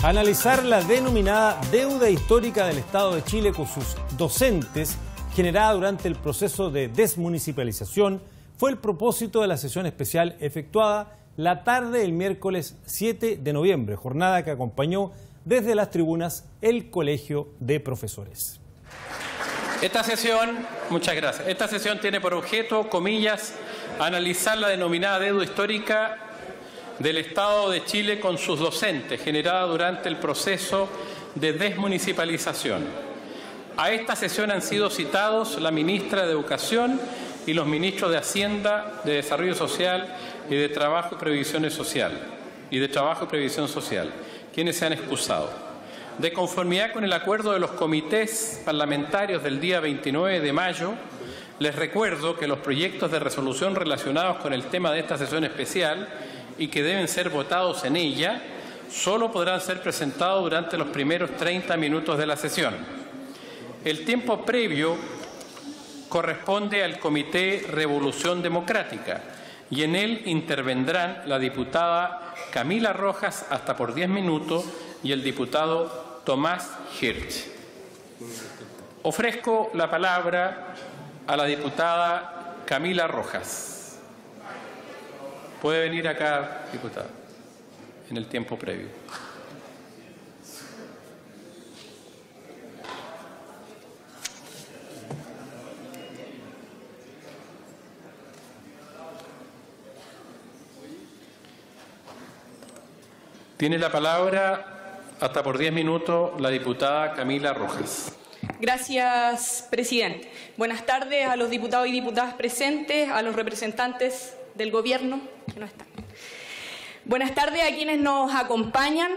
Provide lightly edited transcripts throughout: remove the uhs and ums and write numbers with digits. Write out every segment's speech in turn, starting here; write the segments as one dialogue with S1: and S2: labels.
S1: Analizar la denominada deuda histórica del Estado de Chile con sus docentes generada durante el proceso de desmunicipalización fue el propósito de la sesión especial efectuada la tarde del miércoles 7 de noviembre, jornada que acompañó desde las tribunas el Colegio de Profesores.
S2: Muchas gracias. Esta sesión tiene por objeto, comillas, analizar la denominada deuda histórica del Estado de Chile con sus docentes, generada durante el proceso de desmunicipalización. A esta sesión han sido citados la ministra de Educación y los ministros de Hacienda, de Desarrollo Social y de Trabajo y Previsión Social, quienes se han excusado. De conformidad con el acuerdo de los comités parlamentarios del día 29 de mayo, les recuerdo que los proyectos de resolución relacionados con el tema de esta sesión especial y que deben ser votados en ella, solo podrán ser presentados durante los primeros 30 minutos de la sesión. El tiempo previo corresponde al Comité Revolución Democrática y en él intervendrán la diputada Camila Rojas hasta por 10 minutos y el diputado Tomás Hirsch. Ofrezco la palabra a la diputada Camila Rojas. Puede venir acá, diputada, en el tiempo previo. Tiene la palabra hasta por 10 minutos la diputada Camila Rojas.
S3: Gracias, presidente. Buenas tardes a los diputados y diputadas presentes, a los representantes del Gobierno que no están. Buenas tardes a quienes nos acompañan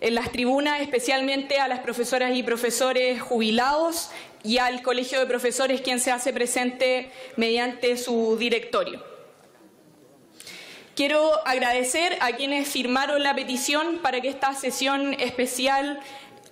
S3: en las tribunas, especialmente a las profesoras y profesores jubilados y al Colegio de Profesores, quien se hace presente mediante su directorio. Quiero agradecer a quienes firmaron la petición para que esta sesión especial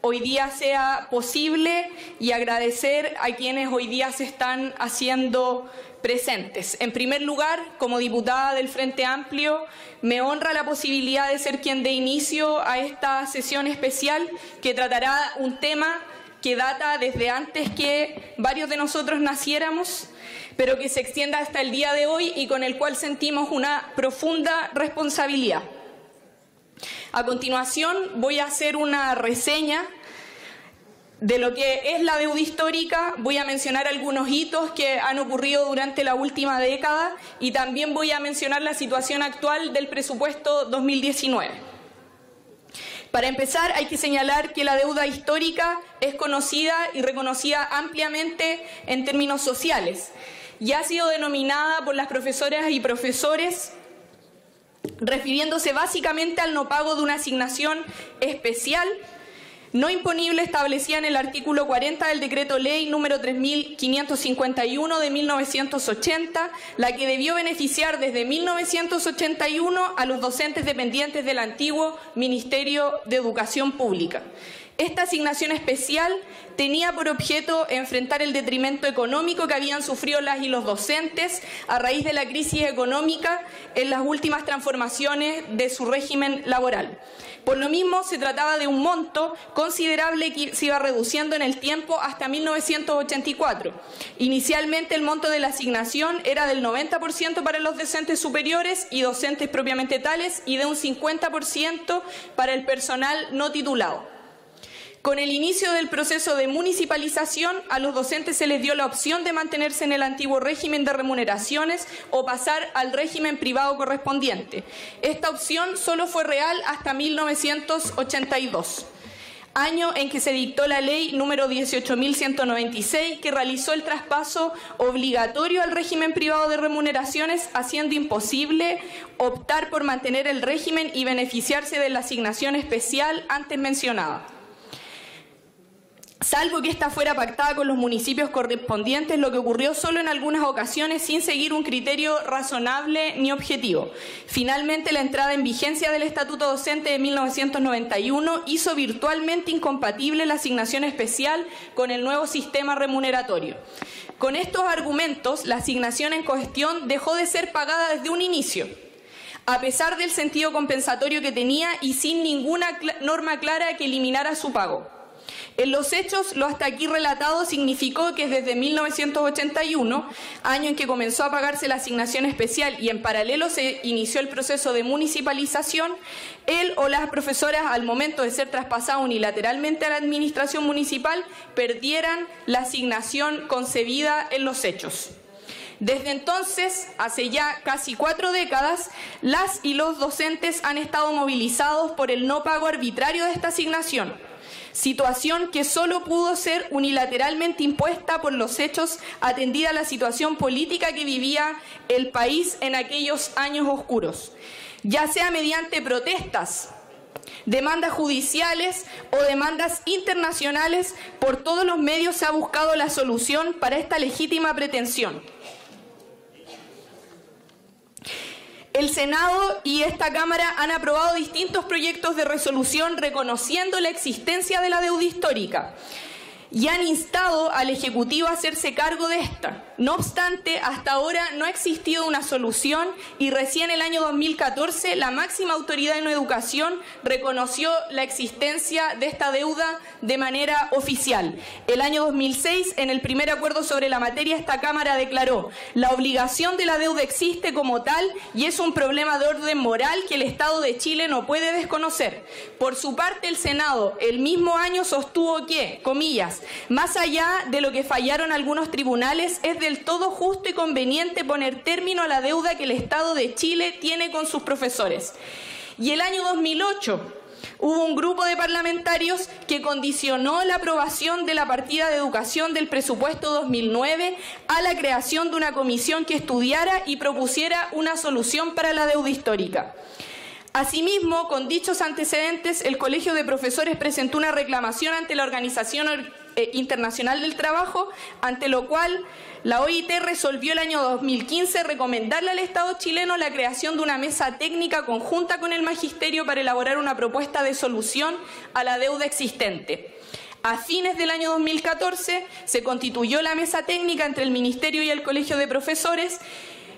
S3: hoy día sea posible y agradecer a quienes hoy día se están haciendo presentes. En primer lugar, como diputada del Frente Amplio, me honra la posibilidad de ser quien dé inicio a esta sesión especial que tratará un tema que data desde antes que varios de nosotros naciéramos, pero que se extienda hasta el día de hoy y con el cual sentimos una profunda responsabilidad. A continuación voy a hacer una reseña de lo que es la deuda histórica, voy a mencionar algunos hitos que han ocurrido durante la última década y también voy a mencionar la situación actual del presupuesto 2019. Para empezar, hay que señalar que la deuda histórica es conocida y reconocida ampliamente en términos sociales y ha sido denominada por las profesoras y profesores refiriéndose básicamente al no pago de una asignación especial no imponible establecida en el artículo 40 del Decreto Ley número 3551 de 1980, la que debió beneficiar desde 1981 a los docentes dependientes del antiguo Ministerio de Educación Pública. Esta asignación especial tenía por objeto enfrentar el detrimento económico que habían sufrido las y los docentes a raíz de la crisis económica en las últimas transformaciones de su régimen laboral. Por lo mismo, se trataba de un monto considerable que se iba reduciendo en el tiempo hasta 1984. Inicialmente, el monto de la asignación era del 90% para los docentes superiores y docentes propiamente tales y de un 50% para el personal no titulado. Con el inicio del proceso de municipalización, a los docentes se les dio la opción de mantenerse en el antiguo régimen de remuneraciones o pasar al régimen privado correspondiente. Esta opción solo fue real hasta 1982, año en que se dictó la ley número 18.196, que realizó el traspaso obligatorio al régimen privado de remuneraciones, haciendo imposible optar por mantener el régimen y beneficiarse de la asignación especial antes mencionada. Salvo que ésta fuera pactada con los municipios correspondientes, lo que ocurrió solo en algunas ocasiones sin seguir un criterio razonable ni objetivo. Finalmente, la entrada en vigencia del Estatuto Docente de 1991 hizo virtualmente incompatible la asignación especial con el nuevo sistema remuneratorio. Con estos argumentos, la asignación en cuestión dejó de ser pagada desde un inicio. a pesar del sentido compensatorio que tenía y sin ninguna norma clara que eliminara su pago. En los hechos, lo hasta aquí relatado significó que desde 1981, año en que comenzó a pagarse la asignación especial y en paralelo se inició el proceso de municipalización, él o las profesoras, al momento de ser traspasado unilateralmente a la administración municipal, perdieran la asignación concebida en los hechos. Desde entonces, hace ya casi 4 décadas, las y los docentes han estado movilizados por el no pago arbitrario de esta asignación, situación que solo pudo ser unilateralmente impuesta por los hechos, atendida la situación política que vivía el país en aquellos años oscuros, ya sea mediante protestas, demandas judiciales o demandas internacionales. Por todos los medios se ha buscado la solución para esta legítima pretensión. El Senado y esta Cámara han aprobado distintos proyectos de resolución reconociendo la existencia de la deuda histórica y han instado al Ejecutivo a hacerse cargo de esta. No obstante, hasta ahora no ha existido una solución y recién el año 2014 la máxima autoridad en educación reconoció la existencia de esta deuda de manera oficial. El año 2006, en el primer acuerdo sobre la materia, esta Cámara declaró: la obligación de la deuda existe como tal y es un problema de orden moral que el Estado de Chile no puede desconocer. Por su parte, el Senado el mismo año sostuvo que, comillas, más allá de lo que fallaron algunos tribunales, es del todo justo y conveniente poner término a la deuda que el Estado de Chile tiene con sus profesores. Y el año 2008 hubo un grupo de parlamentarios que condicionó la aprobación de la partida de educación del presupuesto 2009 a la creación de una comisión que estudiara y propusiera una solución para la deuda histórica. Asimismo, con dichos antecedentes, el Colegio de Profesores presentó una reclamación ante la Organización Internacional del Trabajo, ante lo cual la OIT resolvió el año 2015 recomendarle al Estado chileno la creación de una mesa técnica conjunta con el Magisterio para elaborar una propuesta de solución a la deuda existente. A fines del año 2014 se constituyó la mesa técnica entre el Ministerio y el Colegio de Profesores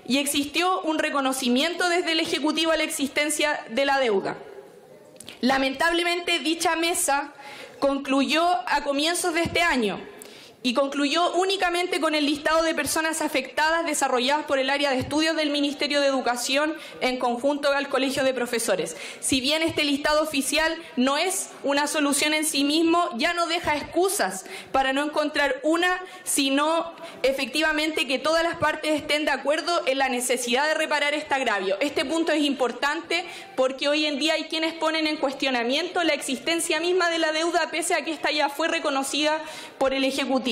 S3: y existió un reconocimiento desde el Ejecutivo a la existencia de la deuda. Lamentablemente, dicha mesa concluyó a comienzos de este año y concluyó únicamente con el listado de personas afectadas desarrolladas por el área de estudios del Ministerio de Educación en conjunto al Colegio de Profesores. Si bien este listado oficial no es una solución en sí mismo, ya no deja excusas para no encontrar una, sino efectivamente que todas las partes estén de acuerdo en la necesidad de reparar este agravio. Este punto es importante porque hoy en día hay quienes ponen en cuestionamiento la existencia misma de la deuda pese a que esta ya fue reconocida por el Ejecutivo.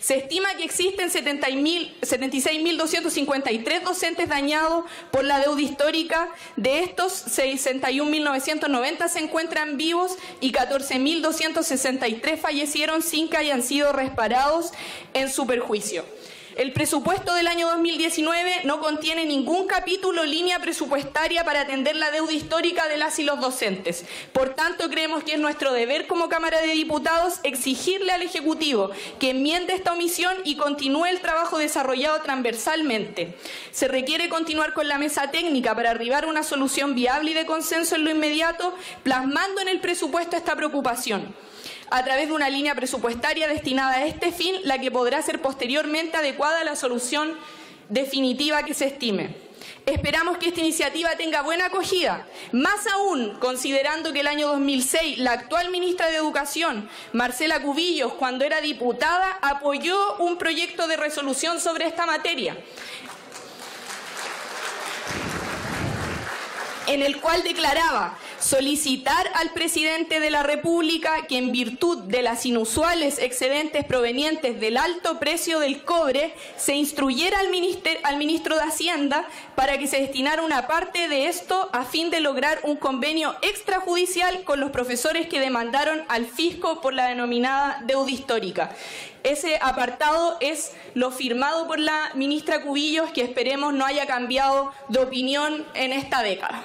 S3: Se estima que existen 76.253 docentes dañados por la deuda histórica. De estos, 61.990 se encuentran vivos y 14.263 fallecieron sin que hayan sido reparados en su perjuicio. El presupuesto del año 2019 no contiene ningún capítulo o línea presupuestaria para atender la deuda histórica de las y los docentes. Por tanto, creemos que es nuestro deber como Cámara de Diputados exigirle al Ejecutivo que enmiende esta omisión y continúe el trabajo desarrollado transversalmente. Se requiere continuar con la mesa técnica para arribar a una solución viable y de consenso en lo inmediato, plasmando en el presupuesto esta preocupación, a través de una línea presupuestaria destinada a este fin, la que podrá ser posteriormente adecuada a la solución definitiva que se estime. Esperamos que esta iniciativa tenga buena acogida, más aún considerando que el año 2006 la actual ministra de Educación, Marcela Cubillos, cuando era diputada, apoyó un proyecto de resolución sobre esta materia, en el cual declaraba solicitar al presidente de la República que, en virtud de las inusuales excedentes provenientes del alto precio del cobre, se instruyera al ministro de Hacienda para que se destinara una parte de esto a fin de lograr un convenio extrajudicial con los profesores que demandaron al fisco por la denominada deuda histórica. Ese apartado es lo firmado por la ministra Cubillos, que esperemos no haya cambiado de opinión en esta década.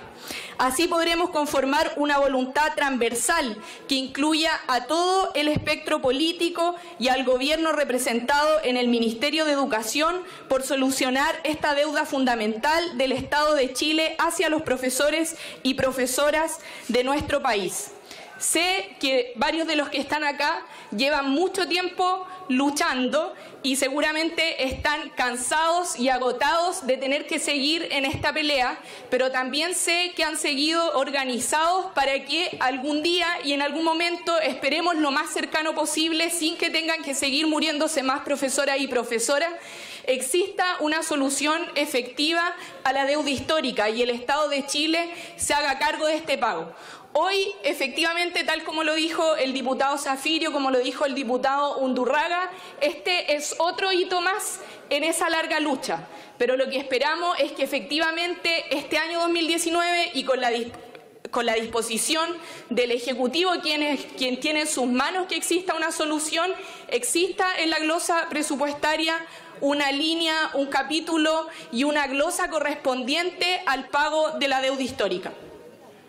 S3: Así podremos conformar una voluntad transversal que incluya a todo el espectro político y al gobierno representado en el Ministerio de Educación por solucionar esta deuda fundamental del Estado de Chile hacia los profesores y profesoras de nuestro país. Sé que varios de los que están acá llevan mucho tiempo luchando y seguramente están cansados y agotados de tener que seguir en esta pelea, pero también sé que han seguido organizados para que algún día y en algún momento, esperemos lo más cercano posible, sin que tengan que seguir muriéndose más profesoras y profesoras, exista una solución efectiva a la deuda histórica y el Estado de Chile se haga cargo de este pago. Hoy, efectivamente, tal como lo dijo el diputado Zafirio, como lo dijo el diputado Undurraga, este es otro hito más en esa larga lucha. Pero lo que esperamos es que efectivamente este año 2019 y con la disposición del Ejecutivo, quien tiene en sus manos que exista una solución, exista en la glosa presupuestaria una línea, un capítulo y una glosa correspondiente al pago de la deuda histórica.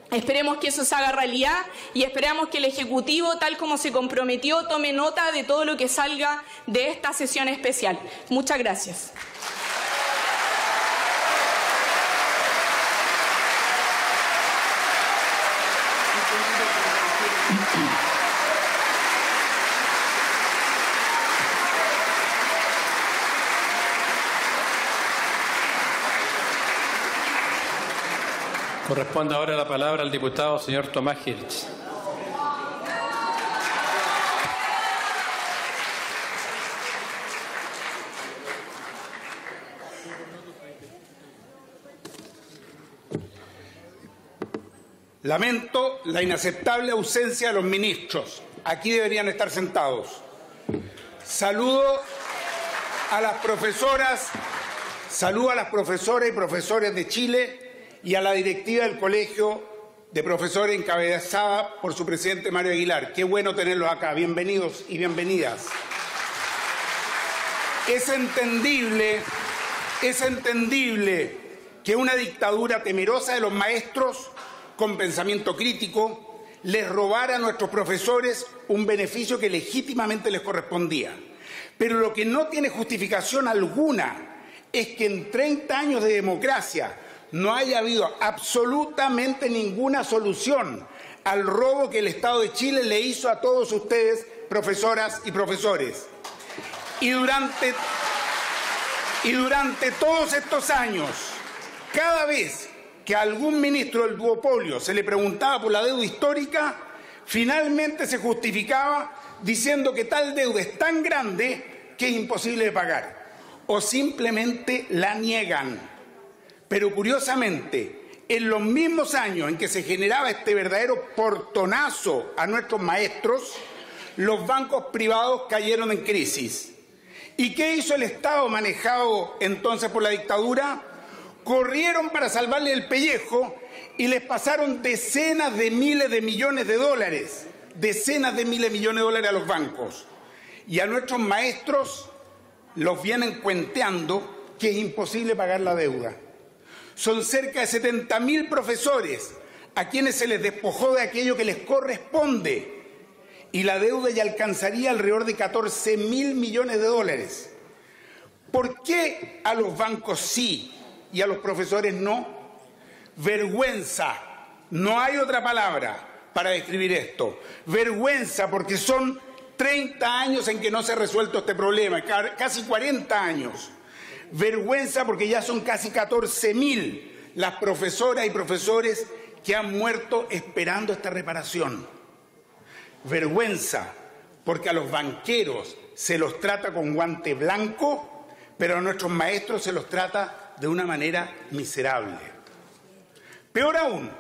S3: Esperemos que eso se haga realidad y esperamos que el Ejecutivo, tal como se comprometió, tome nota de todo lo que salga de esta sesión especial. Muchas gracias.
S2: Corresponde ahora la palabra al diputado señor Tomás Hirsch.
S4: Lamento la inaceptable ausencia de los ministros. Aquí deberían estar sentados. Saludo a las profesoras y profesores de Chile y a la directiva del Colegio de Profesores encabezada por su presidente Mario Aguilar. Qué bueno tenerlos acá. Bienvenidos y bienvenidas. Es entendible que una dictadura temerosa de los maestros con pensamiento crítico les robara a nuestros profesores un beneficio que legítimamente les correspondía. Pero lo que no tiene justificación alguna es que en 30 años de democracia no haya habido absolutamente ninguna solución al robo que el Estado de Chile le hizo a todos ustedes, profesoras y profesores. Y durante todos estos años, cada vez que a algún ministro del duopolio se le preguntaba por la deuda histórica, finalmente se justificaba diciendo que tal deuda es tan grande que es imposible de pagar, o simplemente la niegan. Pero curiosamente, en los mismos años en que se generaba este verdadero portonazo a nuestros maestros, los bancos privados cayeron en crisis. ¿Y qué hizo el Estado manejado entonces por la dictadura? Corrieron para salvarle el pellejo y les pasaron decenas de miles de millones de dólares a los bancos. Y a nuestros maestros los vienen cuenteando que es imposible pagar la deuda. Son cerca de 70.000 profesores a quienes se les despojó de aquello que les corresponde y la deuda ya alcanzaría alrededor de 14.000 millones de dólares. ¿Por qué a los bancos sí y a los profesores no? Vergüenza. No hay otra palabra para describir esto. Vergüenza, porque son 30 años en que no se ha resuelto este problema, casi 40 años. Vergüenza porque ya son casi 14.000 las profesoras y profesores que han muerto esperando esta reparación. Vergüenza porque a los banqueros se los trata con guante blanco, pero a nuestros maestros se los trata de una manera miserable. Peor aún,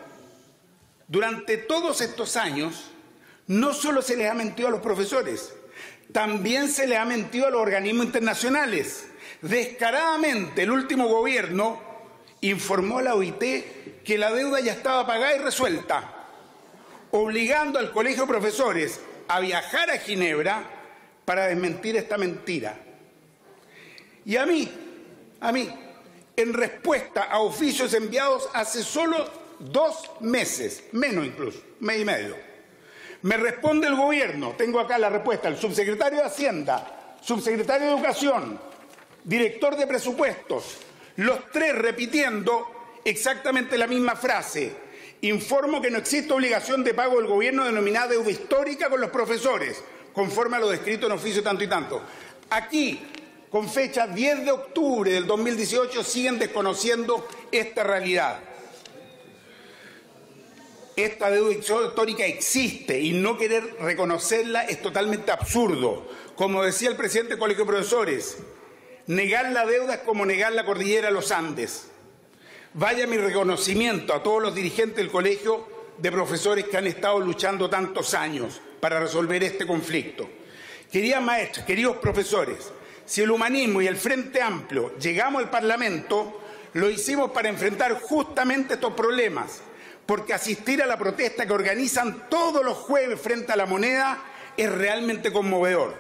S4: durante todos estos años no solo se les ha mentido a los profesores, también se les ha mentido a los organismos internacionales. Descaradamente, el último gobierno informó a la OIT que la deuda ya estaba pagada y resuelta, obligando al Colegio de Profesores a viajar a Ginebra para desmentir esta mentira. Y a mí, en respuesta a oficios enviados hace solo 2 meses, menos incluso, mes y medio. Me responde el gobierno, tengo acá la respuesta, el subsecretario de Hacienda, subsecretario de Educación, director de Presupuestos, los tres repitiendo exactamente la misma frase. Informo que no existe obligación de pago del gobierno denominada deuda histórica con los profesores, conforme a lo descrito en oficio tanto y tanto. Aquí, con fecha 10 de octubre del 2018, siguen desconociendo esta realidad. Esta deuda histórica existe y no querer reconocerla es totalmente absurdo. Como decía el presidente del Colegio de Profesores, negar la deuda es como negar la cordillera de los Andes. Vaya mi reconocimiento a todos los dirigentes del Colegio de Profesores que han estado luchando tantos años para resolver este conflicto. Queridas maestras, queridos profesores, si el humanismo y el Frente Amplio llegamos al Parlamento, lo hicimos para enfrentar justamente estos problemas, porque asistir a la protesta que organizan todos los jueves frente a la Moneda es realmente conmovedor.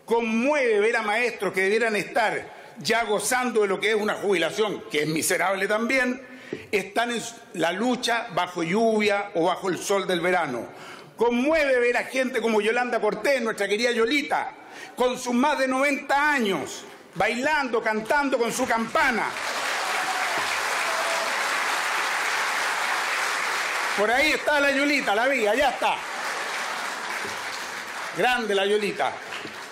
S4: Conmueve ver a maestros que debieran estar ya gozando de lo que es una jubilación, que es miserable también, están en la lucha bajo lluvia o bajo el sol del verano. Conmueve ver a gente como Yolanda Cortés, nuestra querida Yolita, con sus más de 90 años, bailando, cantando con su campana. Por ahí está la Yolita, la vi, allá está. Grande la Yolita.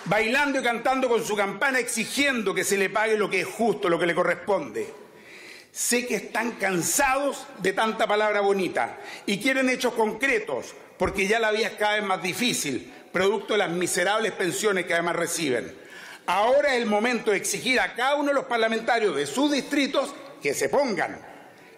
S4: Bailando y cantando con su campana, exigiendo que se le pague lo que es justo, lo que le corresponde. Sé que están cansados de tanta palabra bonita y quieren hechos concretos, porque ya la vida es cada vez más difícil, producto de las miserables pensiones que además reciben. Ahora es el momento de exigir a cada uno de los parlamentarios de sus distritos que se pongan,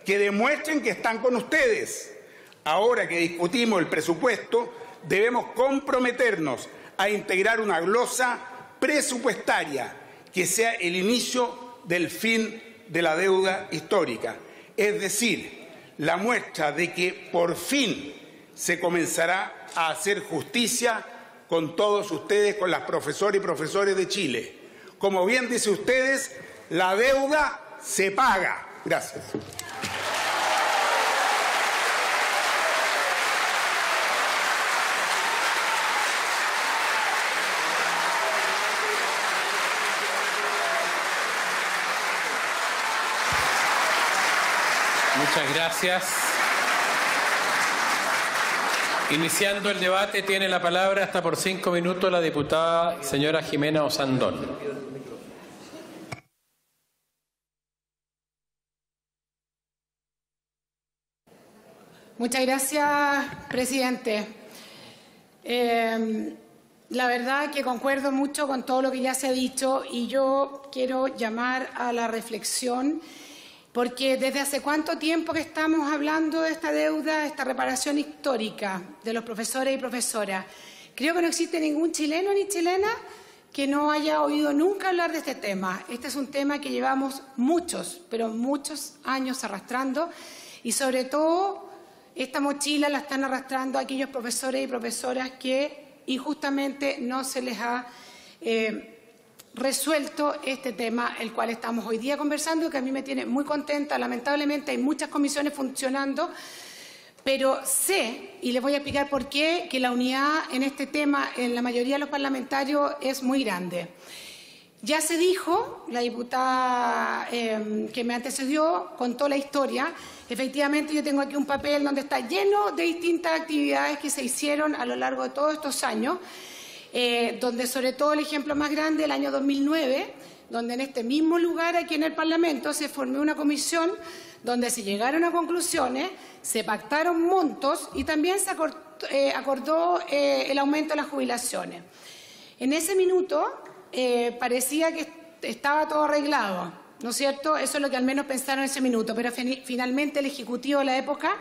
S4: que demuestren que están con ustedes. Ahora que discutimos el presupuesto, debemos comprometernos a integrar una glosa presupuestaria que sea el inicio del fin de la deuda histórica. Es decir, la muestra de que por fin se comenzará a hacer justicia con todos ustedes, con las profesoras y profesores de Chile. Como bien dice ustedes, la deuda se paga. Gracias.
S2: Muchas gracias. Iniciando el debate, tiene la palabra hasta por 5 minutos la diputada señora Jimena Osandón.
S5: Muchas gracias, presidente. La verdad que concuerdo mucho con todo lo que ya se ha dicho y yo quiero llamar a la reflexión, porque desde hace cuánto tiempo que estamos hablando de esta deuda, esta reparación histórica de los profesores y profesoras. Creo que no existe ningún chileno ni chilena que no haya oído nunca hablar de este tema. Este es un tema que llevamos muchos, pero muchos años arrastrando y sobre todo esta mochila la están arrastrando aquellos profesores y profesoras que injustamente no se les ha resuelto este tema, el cual estamos hoy día conversando, que a mí me tiene muy contenta. Lamentablemente hay muchas comisiones funcionando, pero sé, y les voy a explicar por qué, que la unidad en este tema en la mayoría de los parlamentarios es muy grande. Ya se dijo, la diputada que me antecedió contó la historia. Efectivamente, yo tengo aquí un papel donde está lleno de distintas actividades que se hicieron a lo largo de todos estos años, donde sobre todo el ejemplo más grande, el año 2009, donde en este mismo lugar, aquí en el Parlamento, se formó una comisión donde se llegaron a conclusiones, se pactaron montos y también se acordó el aumento de las jubilaciones. En ese minuto parecía que estaba todo arreglado, ¿no es cierto? Eso es lo que al menos pensaron en ese minuto, pero finalmente el Ejecutivo de la época,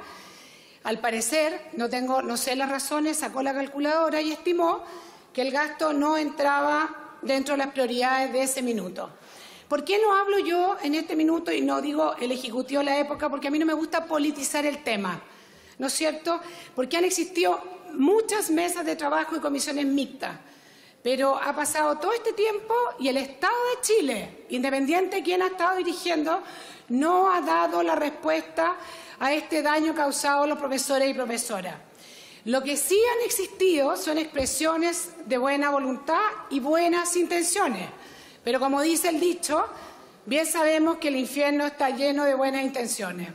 S5: al parecer, no sé las razones, sacó la calculadora y estimó que el gasto no entraba dentro de las prioridades de ese minuto. ¿Por qué no hablo yo en este minuto y no digo el Ejecutivo de la época? Porque a mí no me gusta politizar el tema, ¿no es cierto? Porque han existido muchas mesas de trabajo y comisiones mixtas, pero ha pasado todo este tiempo y el Estado de Chile, independiente de quién ha estado dirigiendo, no ha dado la respuesta a este daño causado a los profesores y profesoras. Lo que sí han existido son expresiones de buena voluntad y buenas intenciones, pero como dice el dicho, bien sabemos que el infierno está lleno de buenas intenciones.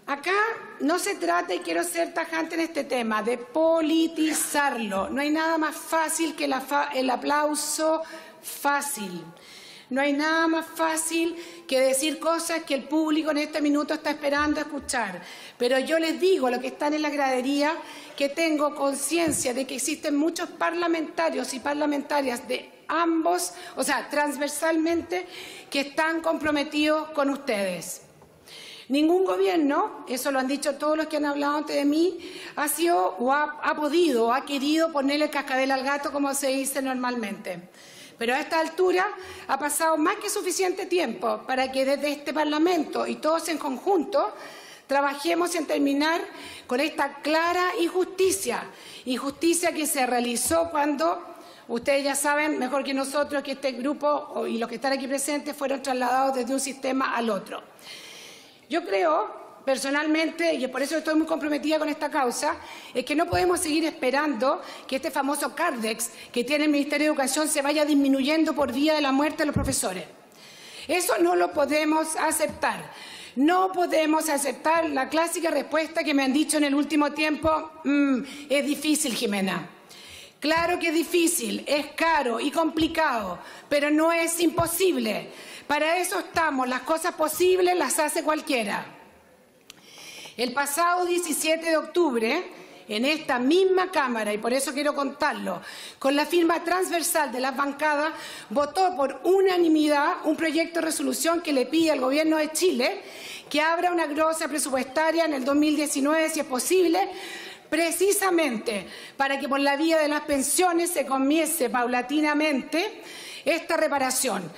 S5: Acá no se trata, y quiero ser tajante en este tema, de politizarlo. No hay nada más fácil que el aplauso fácil. No hay nada más fácil que decir cosas que el público en este minuto está esperando escuchar. Pero yo les digo, los que están en la gradería, que tengo conciencia de que existen muchos parlamentarios y parlamentarias de ambos, o sea, transversalmente, que están comprometidos con ustedes. Ningún gobierno, eso lo han dicho todos los que han hablado antes de mí, ha sido o ha podido o ha querido ponerle el cascabel al gato, como se dice normalmente. Pero a esta altura ha pasado más que suficiente tiempo para que desde este Parlamento y todos en conjunto trabajemos en terminar con esta clara injusticia que se realizó cuando, ustedes ya saben mejor que nosotros, que este grupo y los que están aquí presentes fueron trasladados desde un sistema al otro. Yo creo, personalmente, y por eso estoy muy comprometida con esta causa, es que no podemos seguir esperando que este famoso Cardex que tiene el Ministerio de Educación se vaya disminuyendo por vía de la muerte de los profesores. Eso no lo podemos aceptar. No podemos aceptar la clásica respuesta que me han dicho en el último tiempo, es difícil, Jimena. Claro que es difícil, es caro y complicado, pero no es imposible. Para eso estamos, las cosas posibles las hace cualquiera. El pasado 17 de octubre, en esta misma Cámara, y por eso quiero contarlo, con la firma transversal de las bancadas, votó por unanimidad un proyecto de resolución que le pide al Gobierno de Chile que abra una glosa presupuestaria en el 2019, si es posible, precisamente para que por la vía de las pensiones se comience paulatinamente esta reparación.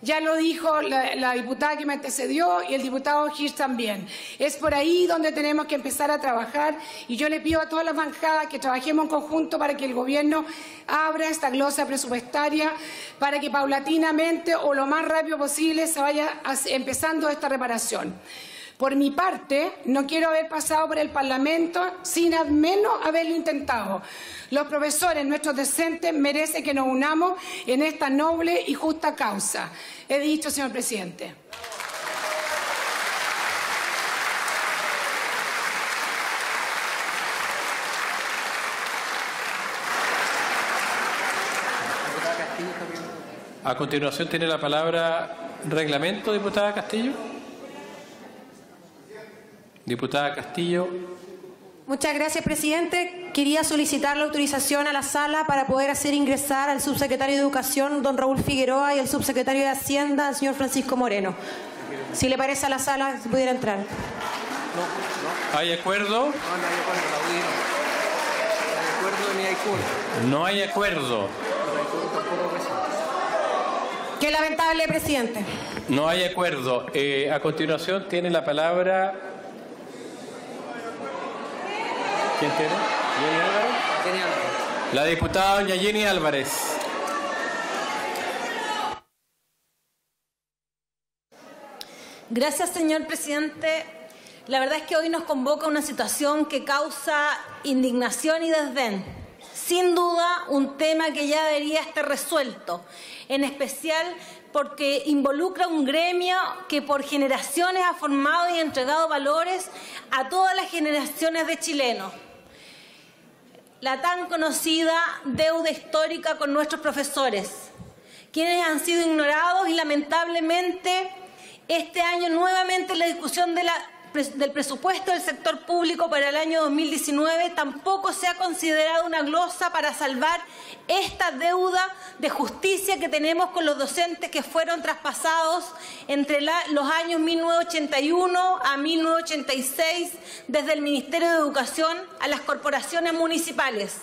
S5: Ya lo dijo la diputada que me antecedió y el diputado Hirsch también. Es por ahí donde tenemos que empezar a trabajar y yo le pido a todas las bancadas que trabajemos en conjunto para que el Gobierno abra esta glosa presupuestaria para que paulatinamente o lo más rápido posible se vaya empezando esta reparación. Por mi parte, no quiero haber pasado por el Parlamento sin al menos haberlo intentado. Los profesores, nuestros docentes, merecen que nos unamos en esta noble y justa causa. He dicho, señor presidente.
S2: A continuación tiene la palabra reglamento, diputada Castillo. Diputada Castillo.
S6: Muchas gracias, presidente. Quería solicitar la autorización a la sala para poder hacer ingresar al subsecretario de Educación, don Raúl Figueroa, y al subsecretario de Hacienda, el señor Francisco Moreno. Si le parece a la sala, si pudiera entrar.
S2: ¿Hay acuerdo? No hay acuerdo.
S6: Qué lamentable, presidente.
S2: No hay acuerdo. A continuación tiene la palabra... ¿Quién tiene? ¿Jenny Álvarez? La diputada doña Jenny Álvarez.
S7: Gracias, señor presidente. La verdad es que hoy nos convoca una situación que causa indignación y desdén. Sin duda, un tema que ya debería estar resuelto, en especial porque involucra un gremio que por generaciones ha formado y entregado valores a todas las generaciones de chilenos. La tan conocida deuda histórica con nuestros profesores, quienes han sido ignorados y lamentablemente este año nuevamente en la discusión del presupuesto del sector público para el año 2019 tampoco se ha considerado una glosa para salvar esta deuda de justicia que tenemos con los docentes que fueron traspasados entre los años 1981 a 1986 desde el Ministerio de Educación a las corporaciones municipales.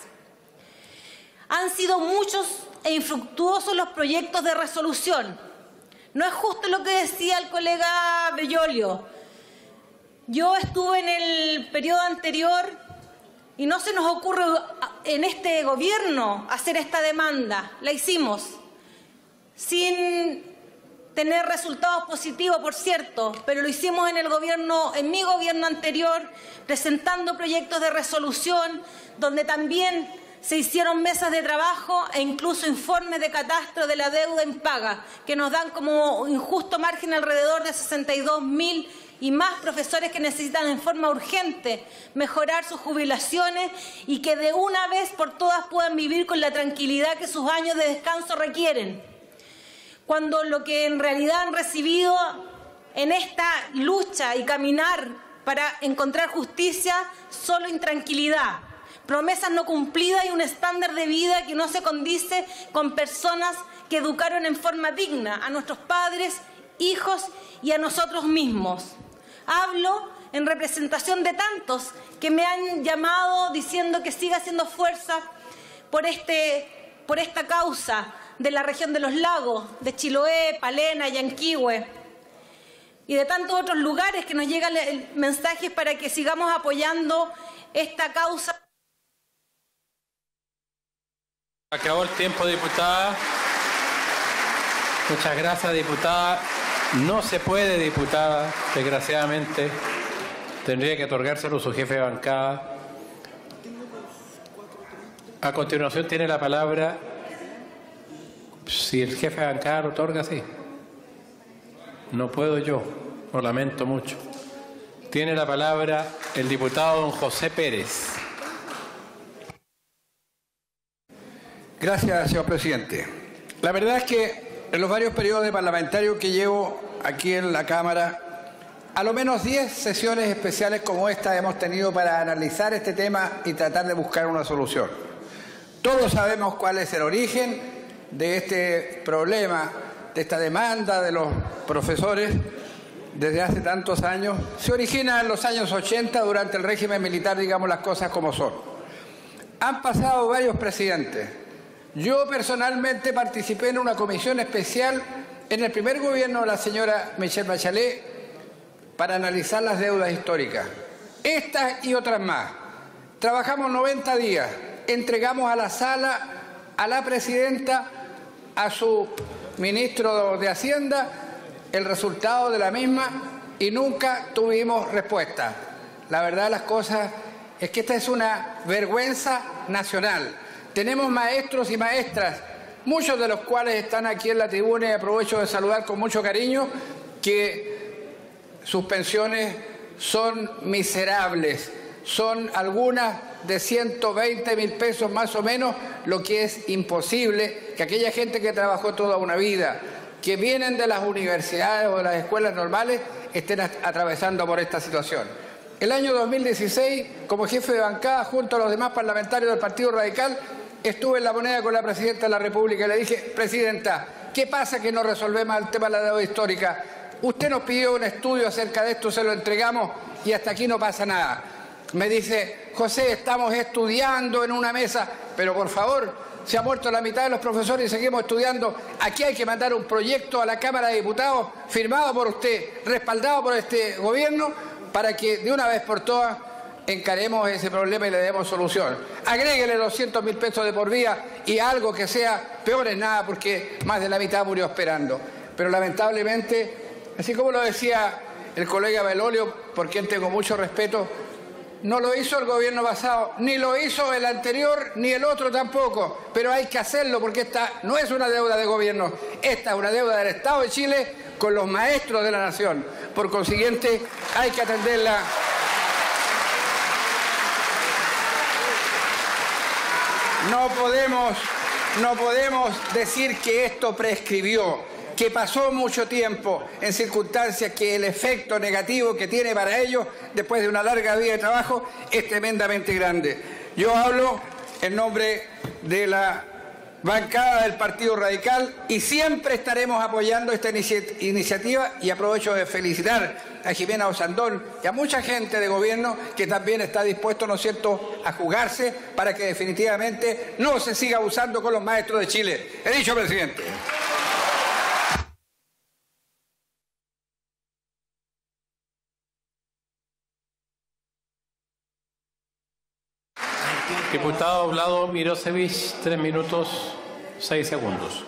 S7: Han sido muchos e infructuosos los proyectos de resolución. No es justo lo que decía el colega Bellolio. Yo estuve en el periodo anterior y no se nos ocurre en este gobierno hacer esta demanda. La hicimos sin tener resultados positivos, por cierto, pero lo hicimos en mi gobierno anterior, presentando proyectos de resolución, donde también se hicieron mesas de trabajo e incluso informes de catastro de la deuda impaga, que nos dan como injusto margen alrededor de 62.000 y más profesores que necesitan en forma urgente mejorar sus jubilaciones y que de una vez por todas puedan vivir con la tranquilidad que sus años de descanso requieren. Cuando lo que en realidad han recibido en esta lucha y caminar para encontrar justicia, solo intranquilidad, promesas no cumplidas y un estándar de vida que no se condice con personas que educaron en forma digna a nuestros padres, hijos y a nosotros mismos. Hablo en representación de tantos que me han llamado diciendo que siga haciendo fuerza por esta causa de la región de los lagos, de Chiloé, Palena, Yanquihue y de tantos otros lugares que nos llegan mensajes para que sigamos apoyando esta causa.
S2: Acabó el tiempo, diputada. Muchas gracias, diputada. No se puede, diputada, desgraciadamente. Tendría que otorgárselo su jefe de bancada. A continuación tiene la palabra, si el jefe de bancada lo otorga, sí. No puedo yo, lo lamento mucho. Tiene la palabra el diputado don José Pérez.
S8: Gracias, señor presidente. La verdad es que en los varios periodos de parlamentario que llevo aquí en la Cámara, a lo menos 10 sesiones especiales como esta hemos tenido para analizar este tema y tratar de buscar una solución. Todos sabemos cuál es el origen de este problema, de esta demanda de los profesores desde hace tantos años. Se origina en los años 80 durante el régimen militar, digamos las cosas como son. Han pasado varios presidentes. Yo personalmente participé en una comisión especial en el primer gobierno de la señora Michelle Bachelet para analizar las deudas históricas. Estas y otras más. Trabajamos 90 días, entregamos a la sala, a la presidenta, a su ministro de Hacienda, el resultado de la misma y nunca tuvimos respuesta. La verdad de las cosas es que esta es una vergüenza nacional. Tenemos maestros y maestras, muchos de los cuales están aquí en la tribuna y aprovecho de saludar con mucho cariño, que sus pensiones son miserables, son algunas de 120.000 pesos más o menos, lo que es imposible que aquella gente que trabajó toda una vida, que vienen de las universidades o de las escuelas normales, estén atravesando por esta situación. El año 2016, como jefe de bancada, junto a los demás parlamentarios del Partido Radical, estuve en La Moneda con la Presidenta de la República y le dije, Presidenta, ¿qué pasa que no resolvemos el tema de la deuda histórica? Usted nos pidió un estudio acerca de esto, se lo entregamos y hasta aquí no pasa nada. Me dice, José, estamos estudiando en una mesa, pero por favor, se ha muerto la mitad de los profesores y seguimos estudiando. Aquí hay que mandar un proyecto a la Cámara de Diputados, firmado por usted, respaldado por este gobierno, para que de una vez por todas encaremos ese problema y le demos solución. Agréguele 200.000 pesos de por vía y algo que sea peor es nada, porque más de la mitad murió esperando. Pero lamentablemente, así como lo decía el colega Belolio, por quien tengo mucho respeto, no lo hizo el gobierno pasado, ni lo hizo el anterior, ni el otro tampoco. Pero hay que hacerlo porque esta no es una deuda de gobierno, esta es una deuda del Estado de Chile con los maestros de la nación. Por consiguiente, hay que atenderla. No podemos decir que esto prescribió, que pasó mucho tiempo en circunstancias que el efecto negativo que tiene para ellos después de una larga vida de trabajo es tremendamente grande. Yo hablo en nombre de la bancada del Partido Radical y siempre estaremos apoyando esta iniciativa y aprovecho de felicitar a Jimena Osandón y a mucha gente de gobierno que también está dispuesto, ¿no es cierto?, a jugarse para que definitivamente no se siga abusando con los maestros de Chile. He dicho, presidente.
S2: Diputado Vlado Mirosevich, 3 minutos, 6 segundos.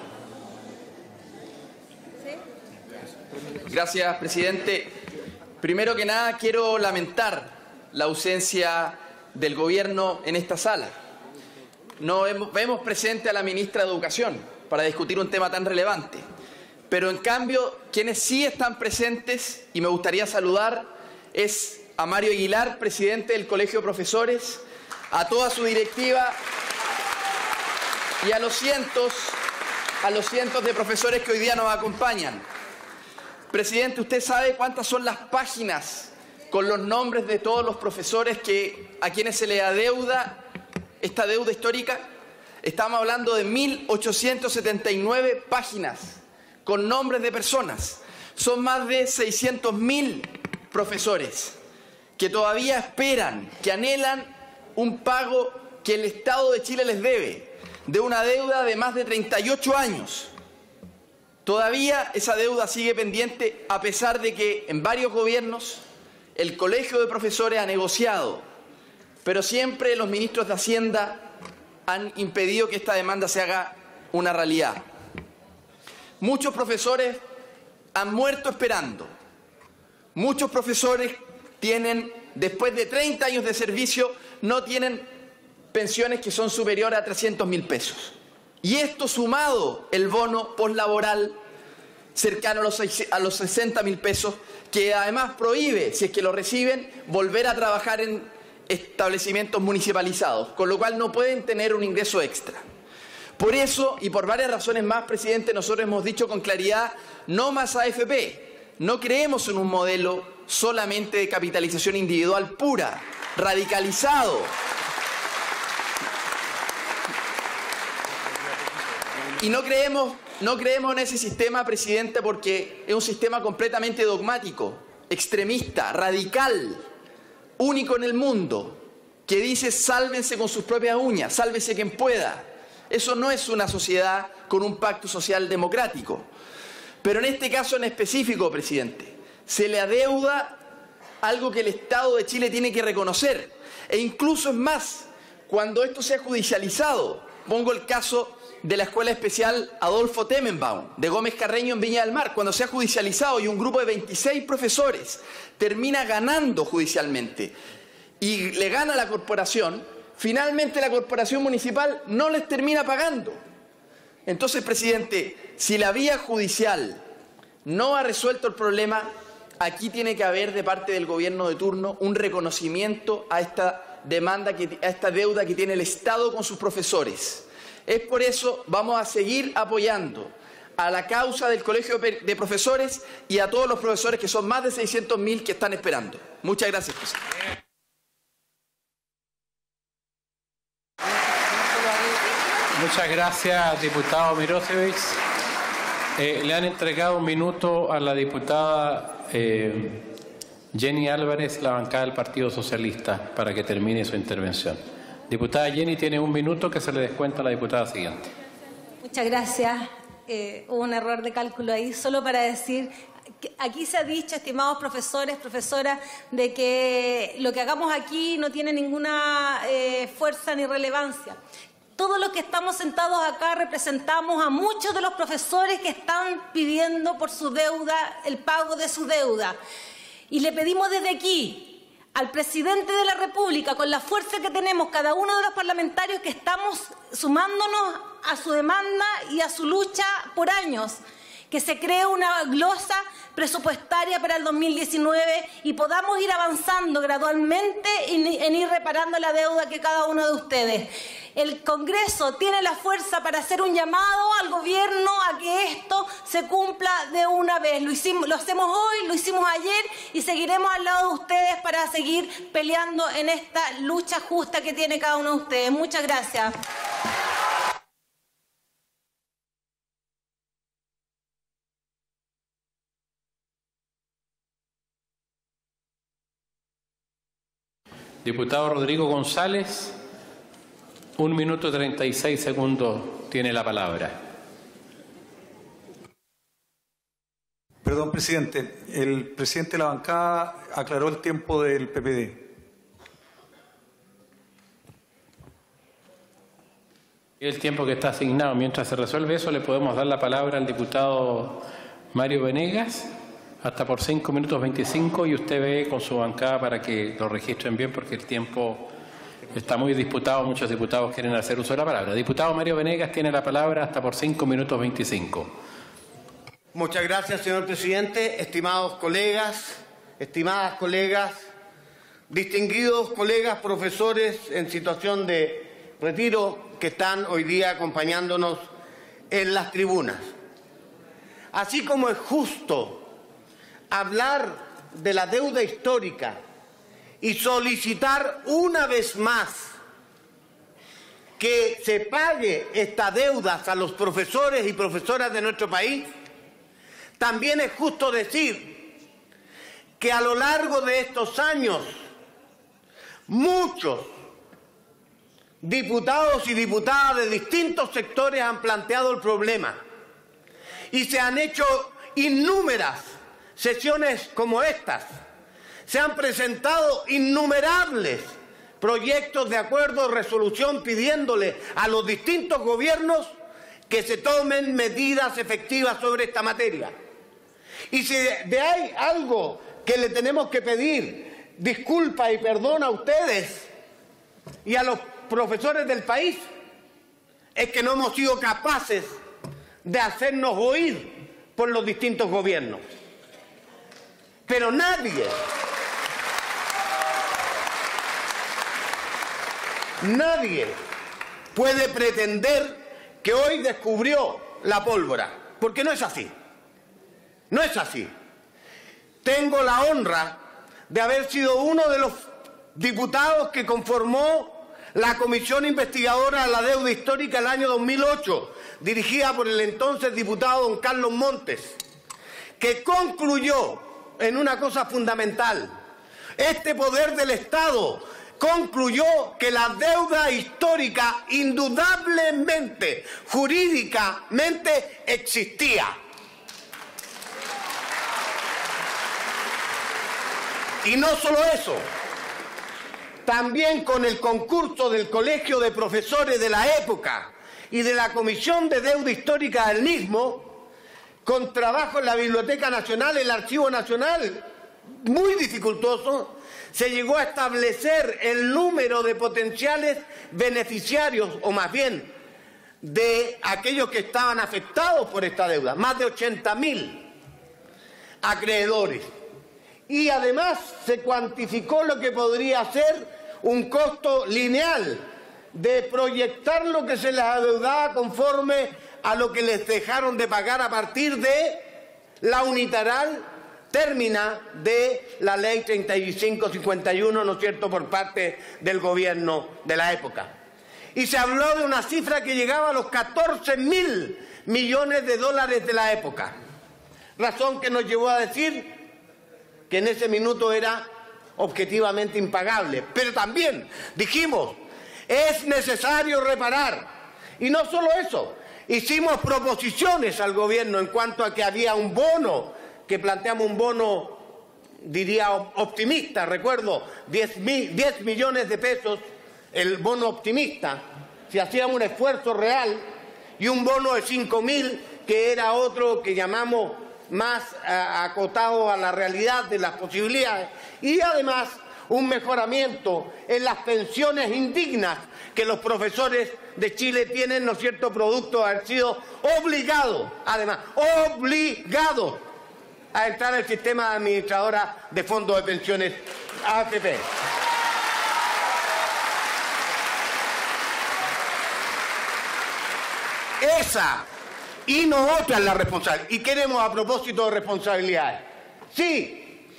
S9: Gracias, presidente. Primero que nada, quiero lamentar la ausencia del Gobierno en esta sala. No vemos presente a la ministra de Educación para discutir un tema tan relevante. Pero, en cambio, quienes sí están presentes, y me gustaría saludar, es a Mario Aguilar, presidente del Colegio de Profesores, a toda su directiva y a los cientos de profesores que hoy día nos acompañan. Presidente, ¿usted sabe cuántas son las páginas con los nombres de todos los profesores a quienes se le adeuda esta deuda histórica? Estamos hablando de 1.879 páginas con nombres de personas. Son más de 600.000 profesores que todavía esperan, que anhelan un pago que el Estado de Chile les debe, de una deuda de más de 38 años. Todavía esa deuda sigue pendiente, a pesar de que en varios gobiernos el Colegio de Profesores ha negociado, pero siempre los ministros de Hacienda han impedido que esta demanda se haga una realidad. Muchos profesores han muerto esperando. Muchos profesores después de 30 años de servicio, no tienen pensiones que son superiores a 300.000 pesos. Y esto sumado el bono postlaboral cercano a los 60.000 pesos, que además prohíbe, si es que lo reciben, volver a trabajar en establecimientos municipalizados, con lo cual no pueden tener un ingreso extra. Por eso, y por varias razones más, presidente, nosotros hemos dicho con claridad, no más AFP. No creemos en un modelo solamente de capitalización individual pura, radicalizado. Y no creemos en ese sistema, presidente, porque es un sistema completamente dogmático, extremista, radical, único en el mundo, que dice sálvense con sus propias uñas, sálvese quien pueda. Eso no es una sociedad con un pacto social democrático. Pero en este caso en específico, presidente, se le adeuda algo que el Estado de Chile tiene que reconocer. E incluso es más, cuando esto sea judicializado, pongo el caso de la Escuela Especial Adolfo Temenbaum, de Gómez Carreño en Viña del Mar, cuando sea judicializado y un grupo de 26 profesores termina ganando judicialmente y le gana a la corporación, finalmente la corporación municipal no les termina pagando. Entonces, presidente, si la vía judicial no ha resuelto el problema, aquí tiene que haber de parte del gobierno de turno un reconocimiento a esta demanda, a esta deuda que tiene el Estado con sus profesores. Es por eso vamos a seguir apoyando a la causa del Colegio de Profesores y a todos los profesores, que son más de 600.000 que están esperando. Muchas gracias, presidente.
S2: Muchas gracias, diputado Mirosevich. Le han entregado un minuto a la diputada Jenny Álvarez, la bancada del Partido Socialista, para que termine su intervención. Diputada Jenny tiene un minuto que se le descuenta a la diputada siguiente.
S7: Muchas gracias. Hubo un error de cálculo ahí. Solo para decir, que aquí se ha dicho, estimados profesores, profesoras, de que lo que hagamos aquí no tiene ninguna fuerza ni relevancia. Todos los que estamos sentados acá representamos a muchos de los profesores que están pidiendo por su deuda, el pago de su deuda. Y le pedimos desde aquí al presidente de la República, con la fuerza que tenemos cada uno de los parlamentarios que estamos sumándonos a su demanda y a su lucha por años, que se cree una glosa presupuestaria para el 2019 y podamos ir avanzando gradualmente en ir reparando la deuda que cada uno de ustedes. El Congreso tiene la fuerza para hacer un llamado al gobierno a que esto se cumpla de una vez. Lo hacemos hoy, lo hicimos ayer y seguiremos al lado de ustedes para seguir peleando en esta lucha justa que tiene cada uno de ustedes. Muchas gracias.
S2: Diputado Rodrigo González, 1 minuto 36 segundos tiene la palabra.
S10: Perdón, presidente. El presidente de la bancada aclaró el tiempo del PPD.
S2: El tiempo que está asignado. Mientras se resuelve eso, le podemos dar la palabra al diputado Mario Venegas, hasta por 5 minutos 25, y usted ve con su bancada para que lo registren bien, porque el tiempo está muy disputado. Muchos diputados quieren hacer uso de la palabra. Diputado Mario Venegas tiene la palabra hasta por 5 minutos 25.
S11: Muchas gracias, señor presidente. Estimados colegas, estimadas colegas, distinguidos colegas profesores en situación de retiro que están hoy día acompañándonos en las tribunas. Así como es justo hablar de la deuda histórica y solicitar una vez más que se pague estas deudas a los profesores y profesoras de nuestro país, también es justo decir que a lo largo de estos años muchos diputados y diputadas de distintos sectores han planteado el problema y se han hecho innumerables sesiones como estas. Se han presentado innumerables proyectos de acuerdo o resolución pidiéndole a los distintos gobiernos que se tomen medidas efectivas sobre esta materia. Y si de hay algo que le tenemos que pedir disculpa y perdón a ustedes y a los profesores del país, es que no hemos sido capaces de hacernos oír por los distintos gobiernos. Pero nadie puede pretender que hoy descubrió la pólvora, porque no es así. No es así. Tengo la honra de haber sido uno de los diputados que conformó la Comisión Investigadora de la Deuda Histórica el año 2008, dirigida por el entonces diputado don Carlos Montes, que concluyó en una cosa fundamental. Este poder del Estado concluyó que la deuda histórica indudablemente, jurídicamente existía. Y no solo eso, también con el concurso del Colegio de Profesores de la época y de la Comisión de Deuda Histórica del mismo, con trabajo en la Biblioteca Nacional, el Archivo Nacional, muy dificultoso, se llegó a establecer el número de potenciales beneficiarios, o más bien, de aquellos que estaban afectados por esta deuda, más de 80.000 acreedores. Y además se cuantificó lo que podría ser un costo lineal de proyectar lo que se les adeudaba conforme a lo que les dejaron de pagar a partir de la unitaral términa de la ley 3551, ¿no es cierto?, por parte del gobierno de la época. Y se habló de una cifra que llegaba a los 14.000 millones de dólares de la época. Razón que nos llevó a decir que en ese minuto era objetivamente impagable. Pero también dijimos, es necesario reparar. Y no solo eso, hicimos proposiciones al gobierno en cuanto a que había un bono, que planteamos un bono, diría, optimista. Recuerdo, 10 millones de pesos, el bono optimista, si hacíamos un esfuerzo real, y un bono de 5.000, que era otro que llamamos más acotado a la realidad de las posibilidades, y además un mejoramiento en las pensiones indignas que los profesores de Chile tienen, ¿no es cierto?, producto de haber sido obligados, además, obligados a entrar al sistema de administradora de fondos de pensiones AFP. Esa y no otra es la responsabilidad. Y queremos, a propósito de responsabilidades, sí,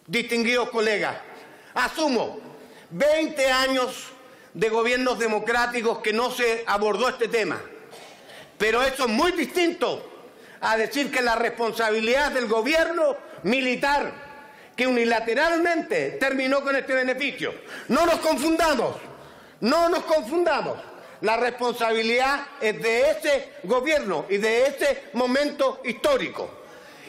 S11: distinguidos colegas, asumo 20 años de gobiernos democráticos que no se abordó este tema, pero eso es muy distinto a decir que la responsabilidad del gobierno militar que unilateralmente terminó con este beneficio. No nos confundamos, no nos confundamos. La responsabilidad es de ese gobierno y de ese momento histórico.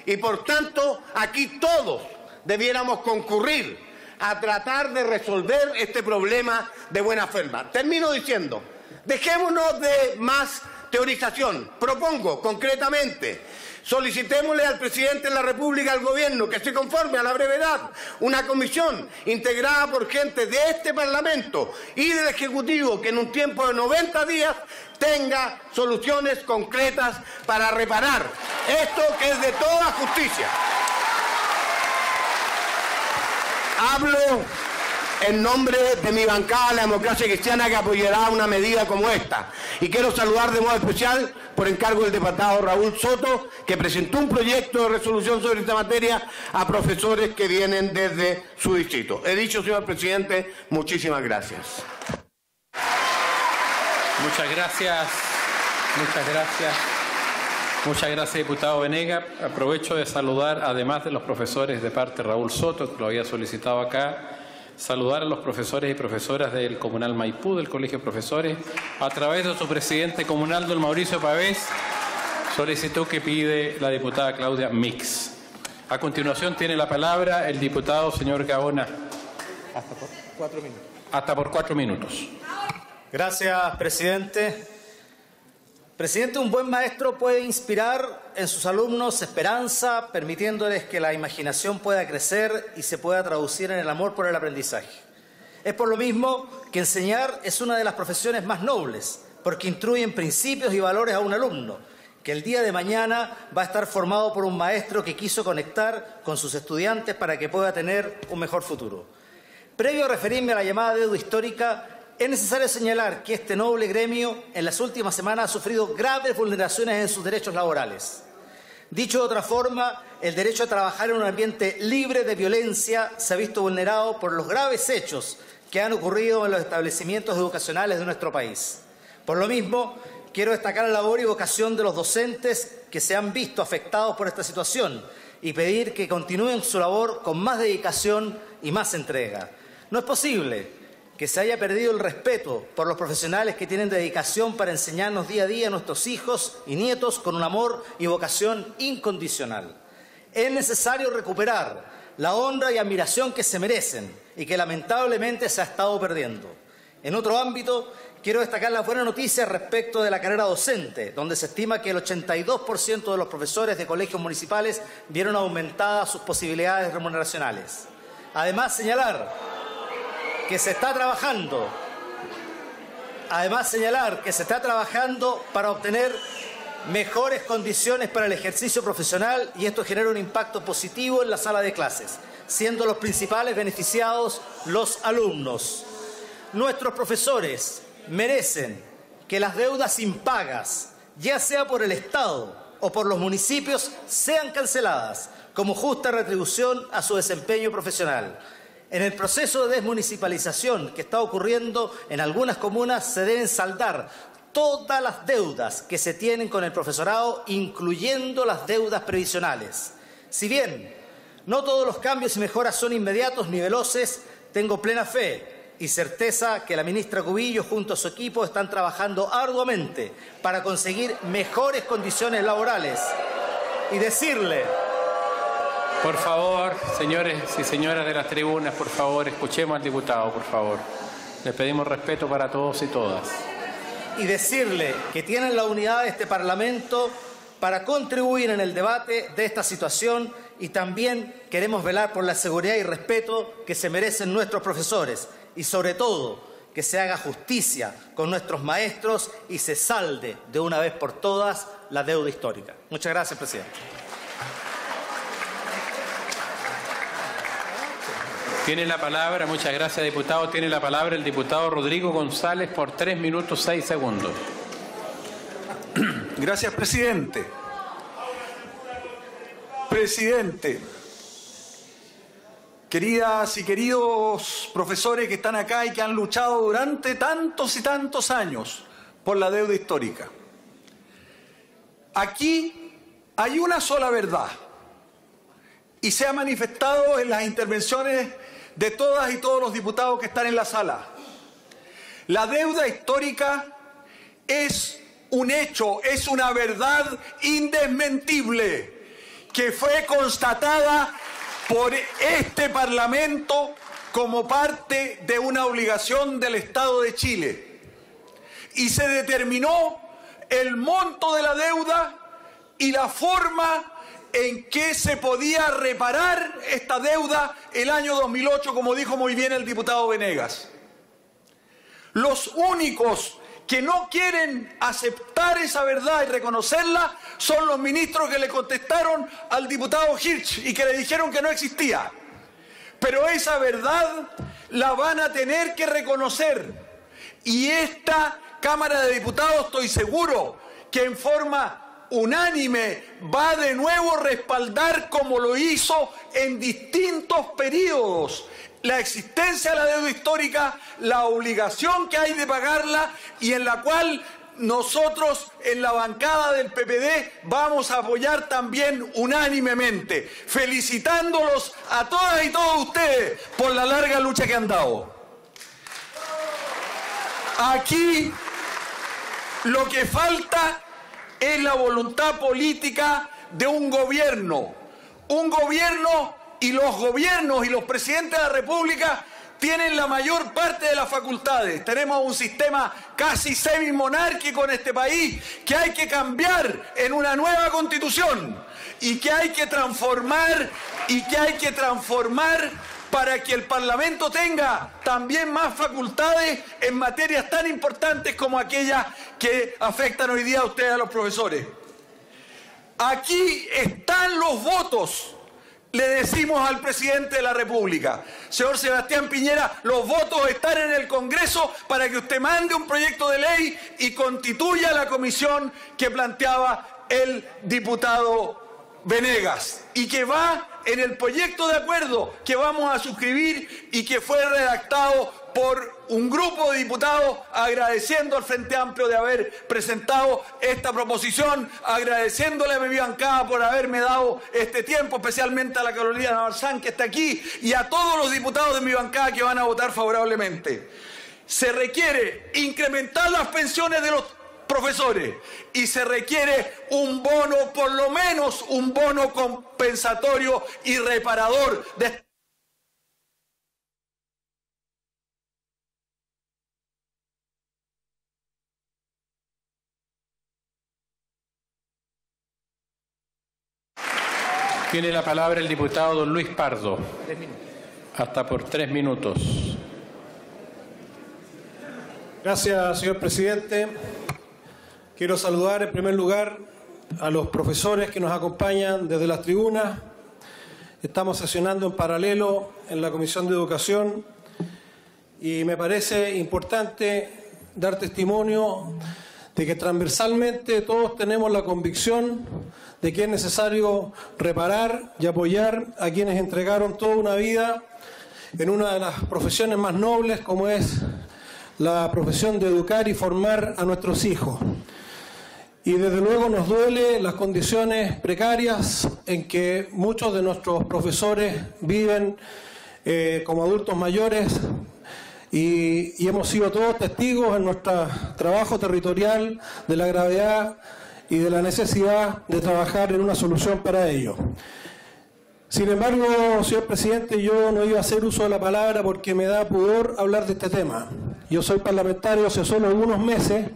S11: Y por tanto, aquí todos debiéramos concurrir a tratar de resolver este problema de buena forma. Termino diciendo, dejémonos de más teorización. Propongo concretamente, solicitémosle al presidente de la República, al gobierno, que se conforme a la brevedad una comisión integrada por gente de este Parlamento y del Ejecutivo que en un tiempo de 90 días tenga soluciones concretas para reparar esto que es de toda justicia. Hablo en nombre de mi bancada, la Democracia Cristiana, que apoyará una medida como esta. Y quiero saludar de modo especial, por encargo del diputado Raúl Soto, que presentó un proyecto de resolución sobre esta materia a profesores que vienen desde su distrito. He dicho, señor presidente, muchísimas gracias.
S2: Muchas gracias. Muchas gracias, diputado Venega. Aprovecho de saludar, además de los profesores de parte de Raúl Soto, que lo había solicitado acá, saludar a los profesores y profesoras del Comunal Maipú, del Colegio de Profesores, a través de su presidente comunal, don Mauricio Pavés, solicitud que pide la diputada Claudia Mix. A continuación tiene la palabra el diputado señor Gaona.
S12: Hasta por 4 minutos.
S2: Hasta por 4 minutos.
S12: Gracias, presidente. Presidente, un buen maestro puede inspirar en sus alumnos esperanza, permitiéndoles que la imaginación pueda crecer y se pueda traducir en el amor por el aprendizaje. Es por lo mismo que enseñar es una de las profesiones más nobles, porque instruye en principios y valores a un alumno, que el día de mañana va a estar formado por un maestro que quiso conectar con sus estudiantes para que pueda tener un mejor futuro. Previo a referirme a la llamada deuda histórica, es necesario señalar que este noble gremio en las últimas semanas ha sufrido graves vulneraciones en sus derechos laborales. Dicho de otra forma, el derecho a trabajar en un ambiente libre de violencia se ha visto vulnerado por los graves hechos que han ocurrido en los establecimientos educacionales de nuestro país. Por lo mismo, quiero destacar la labor y vocación de los docentes que se han visto afectados por esta situación y pedir que continúen su labor con más dedicación y más entrega. No es posible que se haya perdido el respeto por los profesionales que tienen dedicación para enseñarnos día a día a nuestros hijos y nietos con un amor y vocación incondicional. Es necesario recuperar la honra y admiración que se merecen y que lamentablemente se ha estado perdiendo. En otro ámbito, quiero destacar la buena noticia respecto de la carrera docente, donde se estima que el 82% de los profesores de colegios municipales vieron aumentadas sus posibilidades remuneracionales. Además, señalar que se está trabajando para obtener mejores condiciones para el ejercicio profesional y esto genera un impacto positivo en la sala de clases, siendo los principales beneficiados los alumnos. Nuestros profesores merecen que las deudas impagas, ya sea por el Estado o por los municipios, sean canceladas como justa retribución a su desempeño profesional. En el proceso de desmunicipalización que está ocurriendo en algunas comunas se deben saldar todas las deudas que se tienen con el profesorado, incluyendo las deudas previsionales. Si bien no todos los cambios y mejoras son inmediatos ni veloces, tengo plena fe y certeza que la ministra Cubillos junto a su equipo están trabajando arduamente para conseguir mejores condiciones laborales. Y decirle...
S2: Por favor, señores y señoras de las tribunas, por favor, escuchemos al diputado, por favor. Le pedimos respeto para todos y todas.
S12: Y decirle que tienen la unidad de este Parlamento para contribuir en el debate de esta situación y también queremos velar por la seguridad y respeto que se merecen nuestros profesores y, sobre todo, que se haga justicia con nuestros maestros y se salde de una vez por todas la deuda histórica. Muchas gracias, presidente.
S2: Tiene la palabra, muchas gracias, diputado. Tiene la palabra el diputado Rodrigo González por 3 minutos 6 segundos.
S10: Gracias, presidente. Presidente, queridas y queridos profesores que están acá y que han luchado durante tantos y tantos años por la deuda histórica. Aquí hay una sola verdad y se ha manifestado en las intervenciones de todas y todos los diputados que están en la sala. La deuda histórica es un hecho, es una verdad indesmentible que fue constatada por este Parlamento como parte de una obligación del Estado de Chile. Y se determinó el monto de la deuda y la forma en que se podía reparar esta deuda el año 2008, como dijo muy bien el diputado Venegas. Los únicos que no quieren aceptar esa verdad y reconocerla son los ministros que le contestaron al diputado Hirsch y que le dijeron que no existía. Pero esa verdad la van a tener que reconocer. Y esta Cámara de Diputados, estoy seguro, que en forma unánime va de nuevo a respaldar, como lo hizo en distintos periodos, la existencia de la deuda histórica, la obligación que hay de pagarla y en la cual nosotros en la bancada del PPD vamos a apoyar también unánimemente, felicitándolos a todas y todos ustedes por la larga lucha que han dado. Aquí lo que falta es la voluntad política de un gobierno y los gobiernos y los presidentes de la República tienen la mayor parte de las facultades. Tenemos un sistema casi semimonárquico en este país que hay que cambiar en una nueva constitución y que hay que transformar para que el Parlamento tenga también más facultades en materias tan importantes como aquellas que afectan hoy día a ustedes, a los profesores. Aquí están los votos. Le decimos al presidente de la República, señor Sebastián Piñera, los votos están en el Congreso para que usted mande un proyecto de ley y constituya la comisión que planteaba el diputado Venegas y que va en el proyecto de acuerdo que vamos a suscribir y que fue redactado por un grupo de diputados, agradeciendo al Frente Amplio de haber presentado esta proposición, agradeciéndole a mi bancada por haberme dado este tiempo, especialmente a la Carolina Marzán que está aquí y a todos los diputados de mi bancada que van a votar favorablemente. Se requiere incrementar las pensiones de los profesores y se requiere un bono, por lo menos un bono compensatorio y reparador de
S2: Tiene la palabra el diputado don Luis Pardo. Hasta por 3 minutos.
S13: Gracias, señor presidente. Quiero saludar en primer lugar a los profesores que nos acompañan desde las tribunas. Estamos sesionando en paralelo en la Comisión de Educación y me parece importante dar testimonio de que transversalmente todos tenemos la convicción de que es necesario reparar y apoyar a quienes entregaron toda una vida en una de las profesiones más nobles como es la profesión de educar y formar a nuestros hijos. Y desde luego nos duele las condiciones precarias en que muchos de nuestros profesores viven como adultos mayores y hemos sido todos testigos en nuestro trabajo territorial de la gravedad y de la necesidad de trabajar en una solución para ello. Sin embargo, señor presidente, yo no iba a hacer uso de la palabra porque me da pudor hablar de este tema. Yo soy parlamentario hace solo algunos meses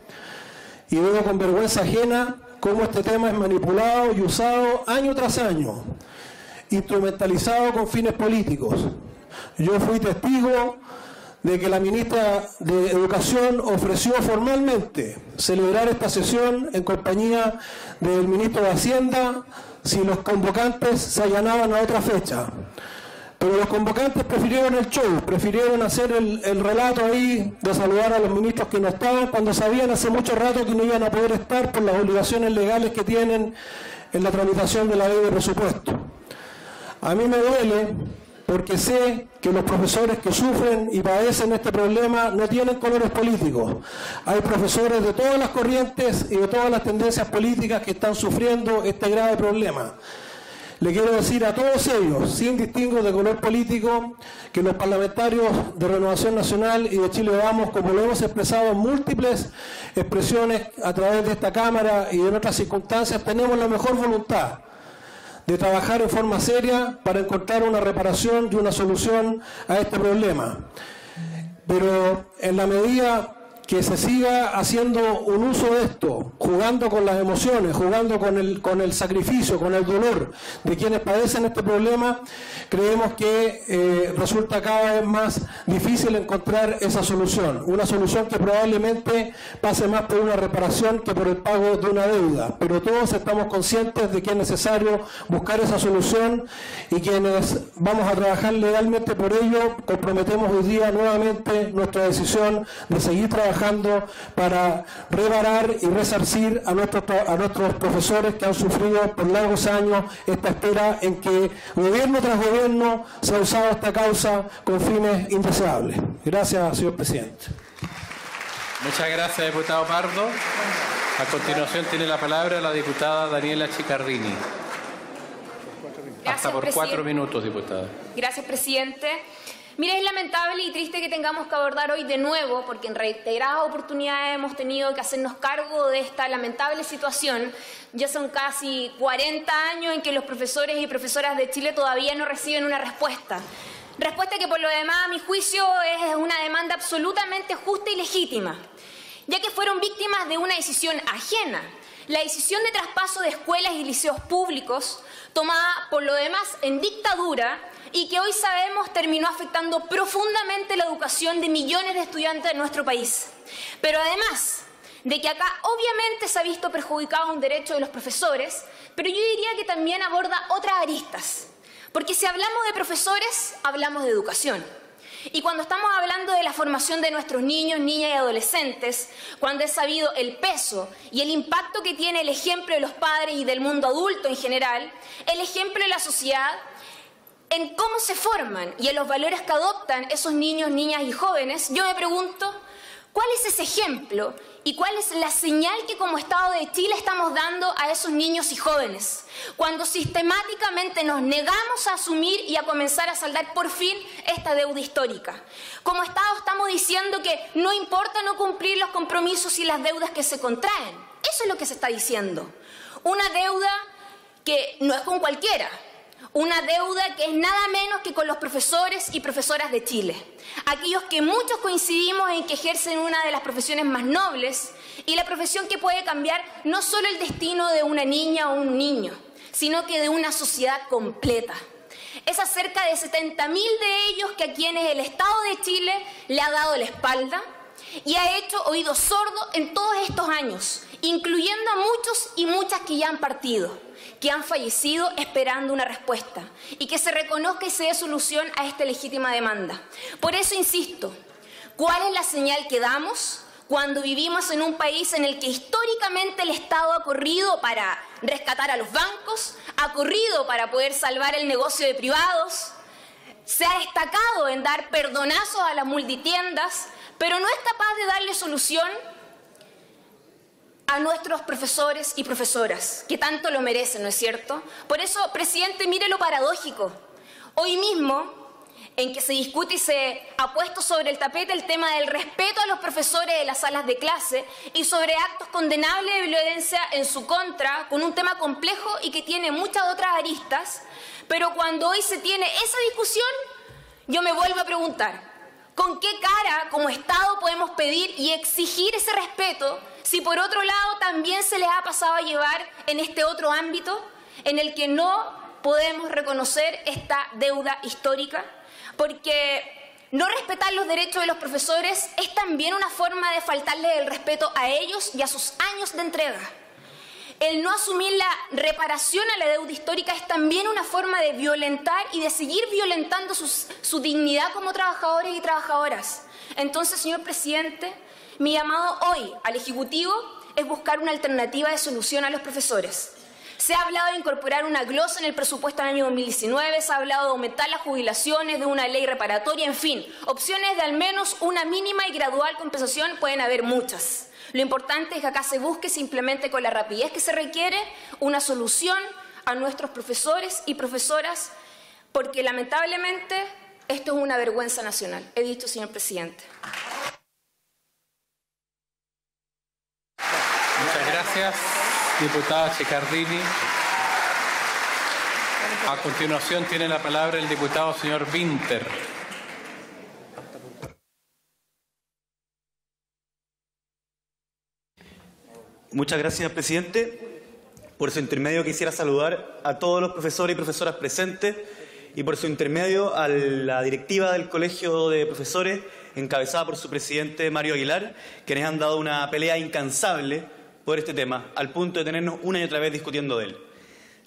S13: y veo con vergüenza ajena cómo este tema es manipulado y usado año tras año, instrumentalizado con fines políticos. Yo fui testigo de que la ministra de Educación ofreció formalmente celebrar esta sesión en compañía del ministro de Hacienda si los convocantes se allanaban a otra fecha. Pero los convocantes prefirieron el show, prefirieron hacer el relato ahí de saludar a los ministros que no estaban cuando sabían hace mucho rato que no iban a poder estar por las obligaciones legales que tienen en la tramitación de la ley de presupuesto. A mí me duele porque sé que los profesores que sufren y padecen este problema no tienen colores políticos. Hay profesores de todas las corrientes y de todas las tendencias políticas que están sufriendo este grave problema. Le quiero decir a todos ellos, sin distingo de color político, que los parlamentarios de Renovación Nacional y de Chile Vamos, como lo hemos expresado en múltiples expresiones a través de esta Cámara y en otras circunstancias, tenemos la mejor voluntad de trabajar en forma seria para encontrar una reparación y una solución a este problema. Pero en la medida que se siga haciendo un uso de esto, jugando con las emociones, jugando con el sacrificio, con el dolor de quienes padecen este problema, creemos que resulta cada vez más difícil encontrar esa solución. Una solución que probablemente pase más por una reparación que por el pago de una deuda. Pero todos estamos conscientes de que es necesario buscar esa solución y quienes vamos a trabajar legalmente por ello, comprometemos hoy día nuevamente nuestra decisión de seguir trabajando para reparar y resarcir a nuestros profesores que han sufrido por largos años esta espera en que gobierno tras gobierno se ha usado esta causa con fines indeseables. Gracias, señor presidente.
S2: Muchas gracias, diputado Pardo. A continuación tiene la palabra la diputada Daniela Chiccardini. Hasta por 4 minutos, diputada.
S14: Gracias, presidente. Mire, es lamentable y triste que tengamos que abordar hoy de nuevo, porque en reiteradas oportunidades hemos tenido que hacernos cargo de esta lamentable situación. Ya son casi 40 años en que los profesores y profesoras de Chile todavía no reciben una respuesta. Respuesta que por lo demás, a mi juicio, es una demanda absolutamente justa y legítima, ya que fueron víctimas de una decisión ajena. La decisión de traspaso de escuelas y liceos públicos, tomada por lo demás en dictadura, y que hoy sabemos terminó afectando profundamente la educación de millones de estudiantes de nuestro país. Pero además de que acá obviamente se ha visto perjudicado un derecho de los profesores, pero yo diría que también aborda otras aristas. Porque si hablamos de profesores, hablamos de educación. Y cuando estamos hablando de la formación de nuestros niños, niñas y adolescentes, cuando es sabido el peso y el impacto que tiene el ejemplo de los padres y del mundo adulto en general, el ejemplo de la sociedad, en cómo se forman y en los valores que adoptan esos niños, niñas y jóvenes, yo me pregunto, ¿cuál es ese ejemplo y cuál es la señal que como Estado de Chile estamos dando a esos niños y jóvenes? Cuando sistemáticamente nos negamos a asumir y a comenzar a saldar por fin esta deuda histórica. Como Estado estamos diciendo que no importa no cumplir los compromisos y las deudas que se contraen. Eso es lo que se está diciendo. Una deuda que no es con cualquiera. Una deuda que es nada menos que con los profesores y profesoras de Chile. Aquellos que muchos coincidimos en que ejercen una de las profesiones más nobles y la profesión que puede cambiar no solo el destino de una niña o un niño, sino que de una sociedad completa. Es a cerca de 70.000 de ellos que a quienes el Estado de Chile le ha dado la espalda y ha hecho oídos sordos en todos estos años, incluyendo a muchos y muchas que ya han partido, que han fallecido esperando una respuesta y que se reconozca y se dé solución a esta legítima demanda. Por eso insisto, ¿cuál es la señal que damos cuando vivimos en un país en el que históricamente el Estado ha corrido para rescatar a los bancos, ha corrido para poder salvar el negocio de privados, se ha destacado en dar perdonazos a las multitiendas, pero no es capaz de darle solución a nuestros profesores y profesoras, que tanto lo merecen, ¿no es cierto? Por eso, presidente, mire lo paradójico. Hoy mismo, en que se discute y se ha puesto sobre el tapete el tema del respeto a los profesores de las salas de clase y sobre actos condenables de violencia en su contra, con un tema complejo y que tiene muchas otras aristas, pero cuando hoy se tiene esa discusión, yo me vuelvo a preguntar, ¿con qué cara como Estado podemos pedir y exigir ese respeto si por otro lado también se les ha pasado a llevar en este otro ámbito en el que no podemos reconocer esta deuda histórica? Porque no respetar los derechos de los profesores es también una forma de faltarle el respeto a ellos y a sus años de entrega. El no asumir la reparación a la deuda histórica es también una forma de violentar y de seguir violentando su dignidad como trabajadores y trabajadoras. Entonces, señor presidente, mi llamado hoy al Ejecutivo es buscar una alternativa de solución a los profesores. Se ha hablado de incorporar una glosa en el presupuesto del año 2019, se ha hablado de aumentar las jubilaciones, de una ley reparatoria, en fin, opciones de al menos una mínima y gradual compensación pueden haber muchas. Lo importante es que acá se busque simplemente con la rapidez que se requiere una solución a nuestros profesores y profesoras, porque lamentablemente esto es una vergüenza nacional. He dicho, señor presidente.
S2: Muchas gracias, diputada Chiccardini. A continuación tiene la palabra el diputado señor Winter.
S15: Muchas gracias, presidente. Por su intermedio quisiera saludar a todos los profesores y profesoras presentes y por su intermedio a la directiva del Colegio de Profesores, encabezada por su presidente Mario Aguilar, quienes han dado una pelea incansable por este tema, al punto de tenernos una y otra vez discutiendo de él.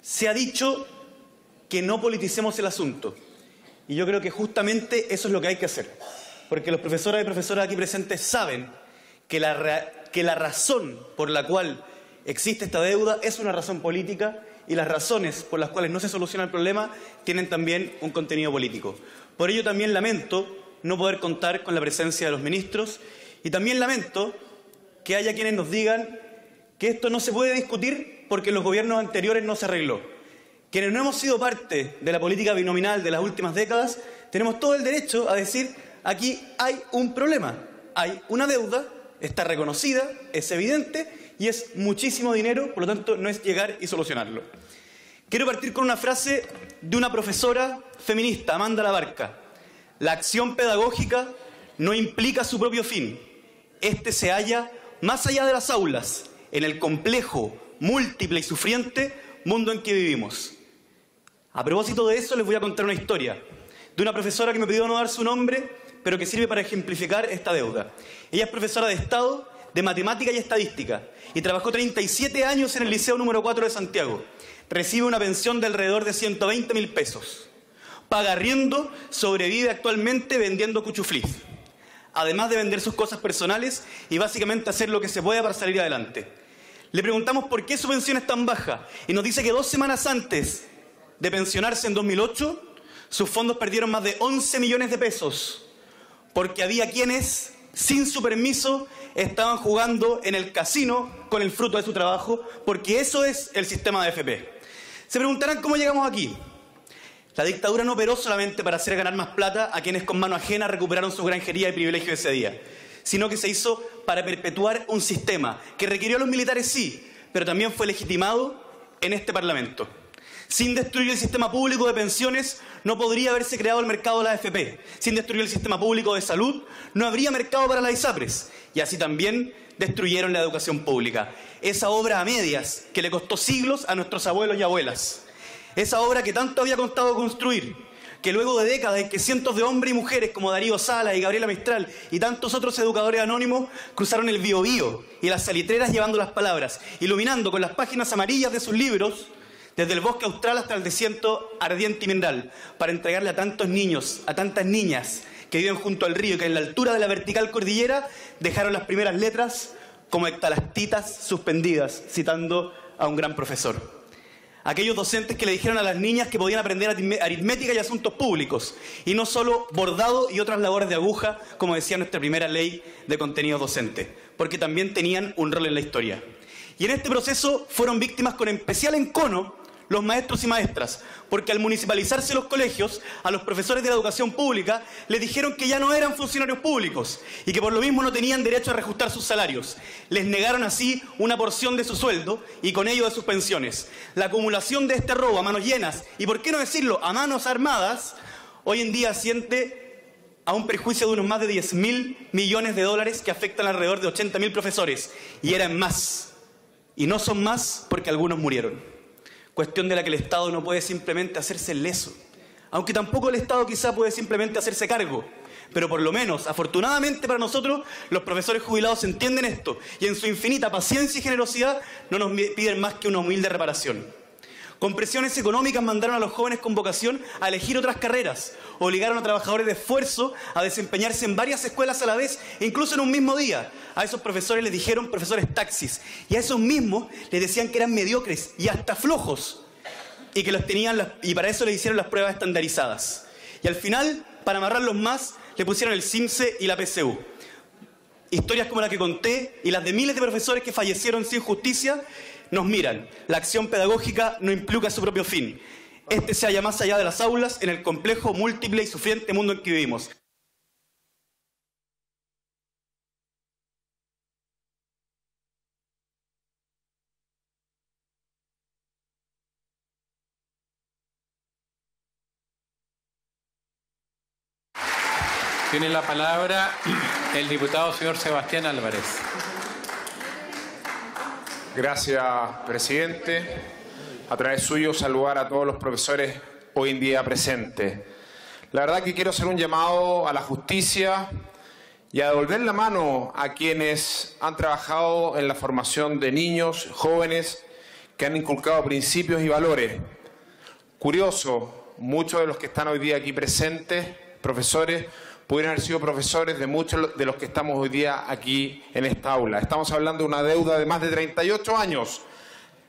S15: Se ha dicho que no politicemos el asunto, y yo creo que justamente eso es lo que hay que hacer, porque los profesores y profesoras aquí presentes saben que la razón por la cual existe esta deuda es una razón política y las razones por las cuales no se soluciona el problema tienen también un contenido político. Por ello también lamento no poder contar con la presencia de los ministros y también lamento que haya quienes nos digan que esto no se puede discutir porque en los gobiernos anteriores no se arregló. Quienes no hemos sido parte de la política binominal de las últimas décadas tenemos todo el derecho a decir aquí hay un problema, hay una deuda, está reconocida, es evidente y es muchísimo dinero, por lo tanto no es llegar y solucionarlo. Quiero partir con una frase de una profesora feminista, Amanda Labarca. La acción pedagógica no implica su propio fin. Este se halla más allá de las aulas, en el complejo, múltiple y sufriente mundo en que vivimos. A propósito de eso, les voy a contar una historia de una profesora que me pidió no dar su nombre, pero que sirve para ejemplificar esta deuda. Ella es profesora de Estado, de Matemática y Estadística, y trabajó 37 años en el Liceo número 4 de Santiago. Recibe una pensión de alrededor de 120.000 pesos. Paga arriendo, sobrevive actualmente vendiendo cuchuflis, además de vender sus cosas personales y básicamente hacer lo que se pueda para salir adelante. Le preguntamos por qué su pensión es tan baja y nos dice que 2 semanas antes de pensionarse en 2008, sus fondos perdieron más de 11 millones de pesos porque había quienes, sin su permiso, estaban jugando en el casino con el fruto de su trabajo, porque eso es el sistema de AFP. Se preguntarán cómo llegamos aquí. La dictadura no operó solamente para hacer ganar más plata a quienes con mano ajena recuperaron su granjería y privilegio ese día, sino que se hizo para perpetuar un sistema que requirió a los militares, sí, pero también fue legitimado en este Parlamento. Sin destruir el sistema público de pensiones no podría haberse creado el mercado de la AFP. Sin destruir el sistema público de salud no habría mercado para las ISAPRES. Y así también destruyeron la educación pública. Esa obra a medias que le costó siglos a nuestros abuelos y abuelas. Esa obra que tanto había costado construir, que luego de décadas en que cientos de hombres y mujeres como Darío Salas y Gabriela Mistral y tantos otros educadores anónimos cruzaron el Biobío y las salitreras llevando las palabras, iluminando con las páginas amarillas de sus libros desde el bosque austral hasta el desierto ardiente y mineral, para entregarle a tantos niños, a tantas niñas que viven junto al río y que en la altura de la vertical cordillera dejaron las primeras letras como hectalactitas suspendidas, citando a un gran profesor. Aquellos docentes que le dijeron a las niñas que podían aprender aritmética y asuntos públicos, y no solo bordado y otras labores de aguja, como decía nuestra primera ley de contenido docente, porque también tenían un rol en la historia. Y en este proceso fueron víctimas con especial encono los maestros y maestras, porque al municipalizarse los colegios, a los profesores de la educación pública les dijeron que ya no eran funcionarios públicos y que por lo mismo no tenían derecho a reajustar sus salarios. Les negaron así una porción de su sueldo y con ello de sus pensiones. La acumulación de este robo a manos llenas y, por qué no decirlo, a manos armadas, hoy en día asciende a un perjuicio de unos más de 10.000 millones de dólares que afectan alrededor de 80.000 profesores. Y eran más. Y no son más porque algunos murieron. Cuestión de la que el Estado no puede simplemente hacerse leso. Aunque tampoco el Estado quizá puede simplemente hacerse cargo. Pero por lo menos, afortunadamente para nosotros, los profesores jubilados entienden esto y en su infinita paciencia y generosidad no nos piden más que una humilde reparación. Con presiones económicas mandaron a los jóvenes con vocación a elegir otras carreras, obligaron a trabajadores de esfuerzo a desempeñarse en varias escuelas a la vez, incluso en un mismo día. A esos profesores les dijeron profesores taxis, y a esos mismos les decían que eran mediocres y hasta flojos, y que los tenían y para eso les hicieron las pruebas estandarizadas. Y al final, para amarrarlos más, le pusieron el CIMSE y la PSU. Historias como la que conté y las de miles de profesores que fallecieron sin justicia nos miran. La acción pedagógica no implica su propio fin. Este se halla más allá de las aulas, en el complejo, múltiple y sufriente mundo en que vivimos.
S2: Tiene la palabra el diputado señor Sebastián Álvarez.
S16: Gracias, presidente. A través suyo saludar a todos los profesores hoy en día presentes. La verdad que quiero hacer un llamado a la justicia y a devolver la mano a quienes han trabajado en la formación de niños, jóvenes, que han inculcado principios y valores. Curioso, muchos de los que están hoy día aquí presentes, profesores, pudieron haber sido profesores de muchos de los que estamos hoy día aquí en esta aula. Estamos hablando de una deuda de más de 38 años,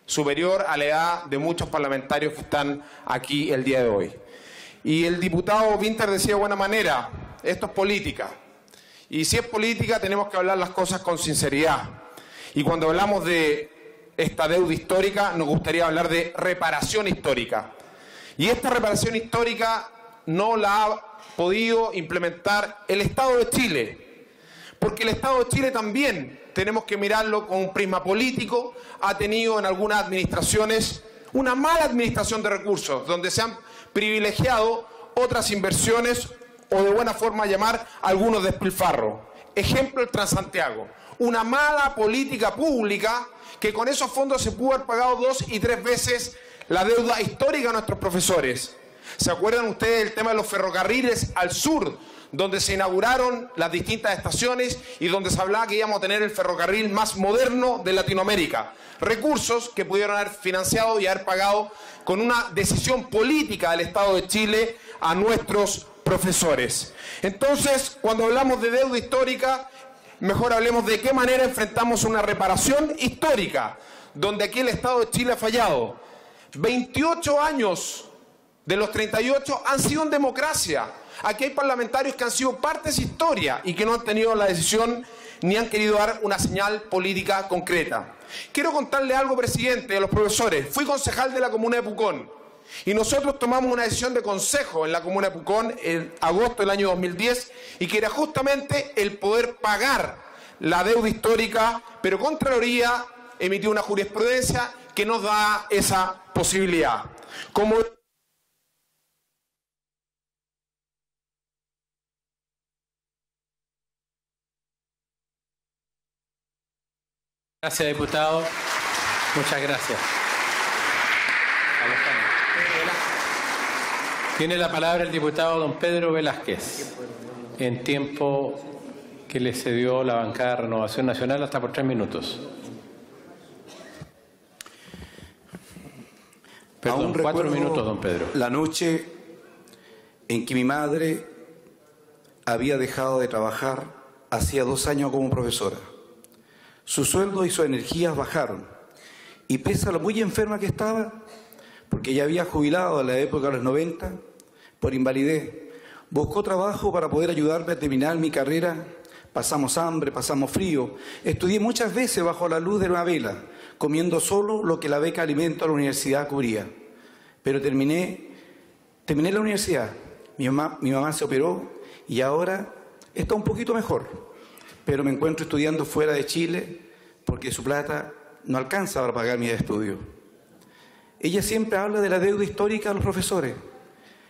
S16: superior a la edad de muchos parlamentarios que están aquí el día de hoy. Y el diputado Winter decía de buena manera, esto es política. Y si es política tenemos que hablar las cosas con sinceridad. Y cuando hablamos de esta deuda histórica, nos gustaría hablar de reparación histórica. Y esta reparación histórica no la ha podido implementar el Estado de Chile, porque el Estado de Chile también tenemos que mirarlo con un prisma político, ha tenido en algunas administraciones una mala administración de recursos, donde se han privilegiado otras inversiones o de buena forma llamar algunos despilfarros. Ejemplo, el Transantiago, una mala política pública que con esos fondos se pudo haber pagado 2 y 3 veces la deuda histórica a nuestros profesores. ¿Se acuerdan ustedes del tema de los ferrocarriles al sur, donde se inauguraron las distintas estaciones y donde se hablaba que íbamos a tener el ferrocarril más moderno de Latinoamérica? Recursos que pudieron haber financiado y haber pagado con una decisión política del Estado de Chile a nuestros profesores. Entonces, cuando hablamos de deuda histórica, mejor hablemos de qué manera enfrentamos una reparación histórica, donde aquí el Estado de Chile ha fallado. 28 años de los 38 han sido en democracia. Aquí hay parlamentarios que han sido partes de historia y que no han tenido la decisión ni han querido dar una señal política concreta. Quiero contarle algo, presidente, a los profesores. Fui concejal de la comuna de Pucón y nosotros tomamos una decisión de consejo en la comuna de Pucón en agosto del año 2010 y que era justamente el poder pagar la deuda histórica, pero Contraloría emitió una jurisprudencia que nos da esa posibilidad. Como
S2: Gracias, diputado. Muchas gracias. Tiene la palabra el diputado don Pedro Velázquez, en tiempo que le cedió la bancada de Renovación Nacional hasta por 3 minutos. Perdón, 4 minutos, don Pedro.
S17: La noche en que mi madre había dejado de trabajar hacía 2 años como profesora. Su sueldo y sus energías bajaron. Y pese a lo muy enferma que estaba, porque ya había jubilado en la época de los 90, por invalidez, buscó trabajo para poder ayudarme a terminar mi carrera. Pasamos hambre, pasamos frío. Estudié muchas veces bajo la luz de una vela, comiendo solo lo que la beca de alimento a la universidad cubría. Pero terminé la universidad. Mi mamá se operó y ahora está un poquito mejor. Pero me encuentro estudiando fuera de Chile porque su plata no alcanza para pagar mis estudios. Ella siempre habla de la deuda histórica a los profesores.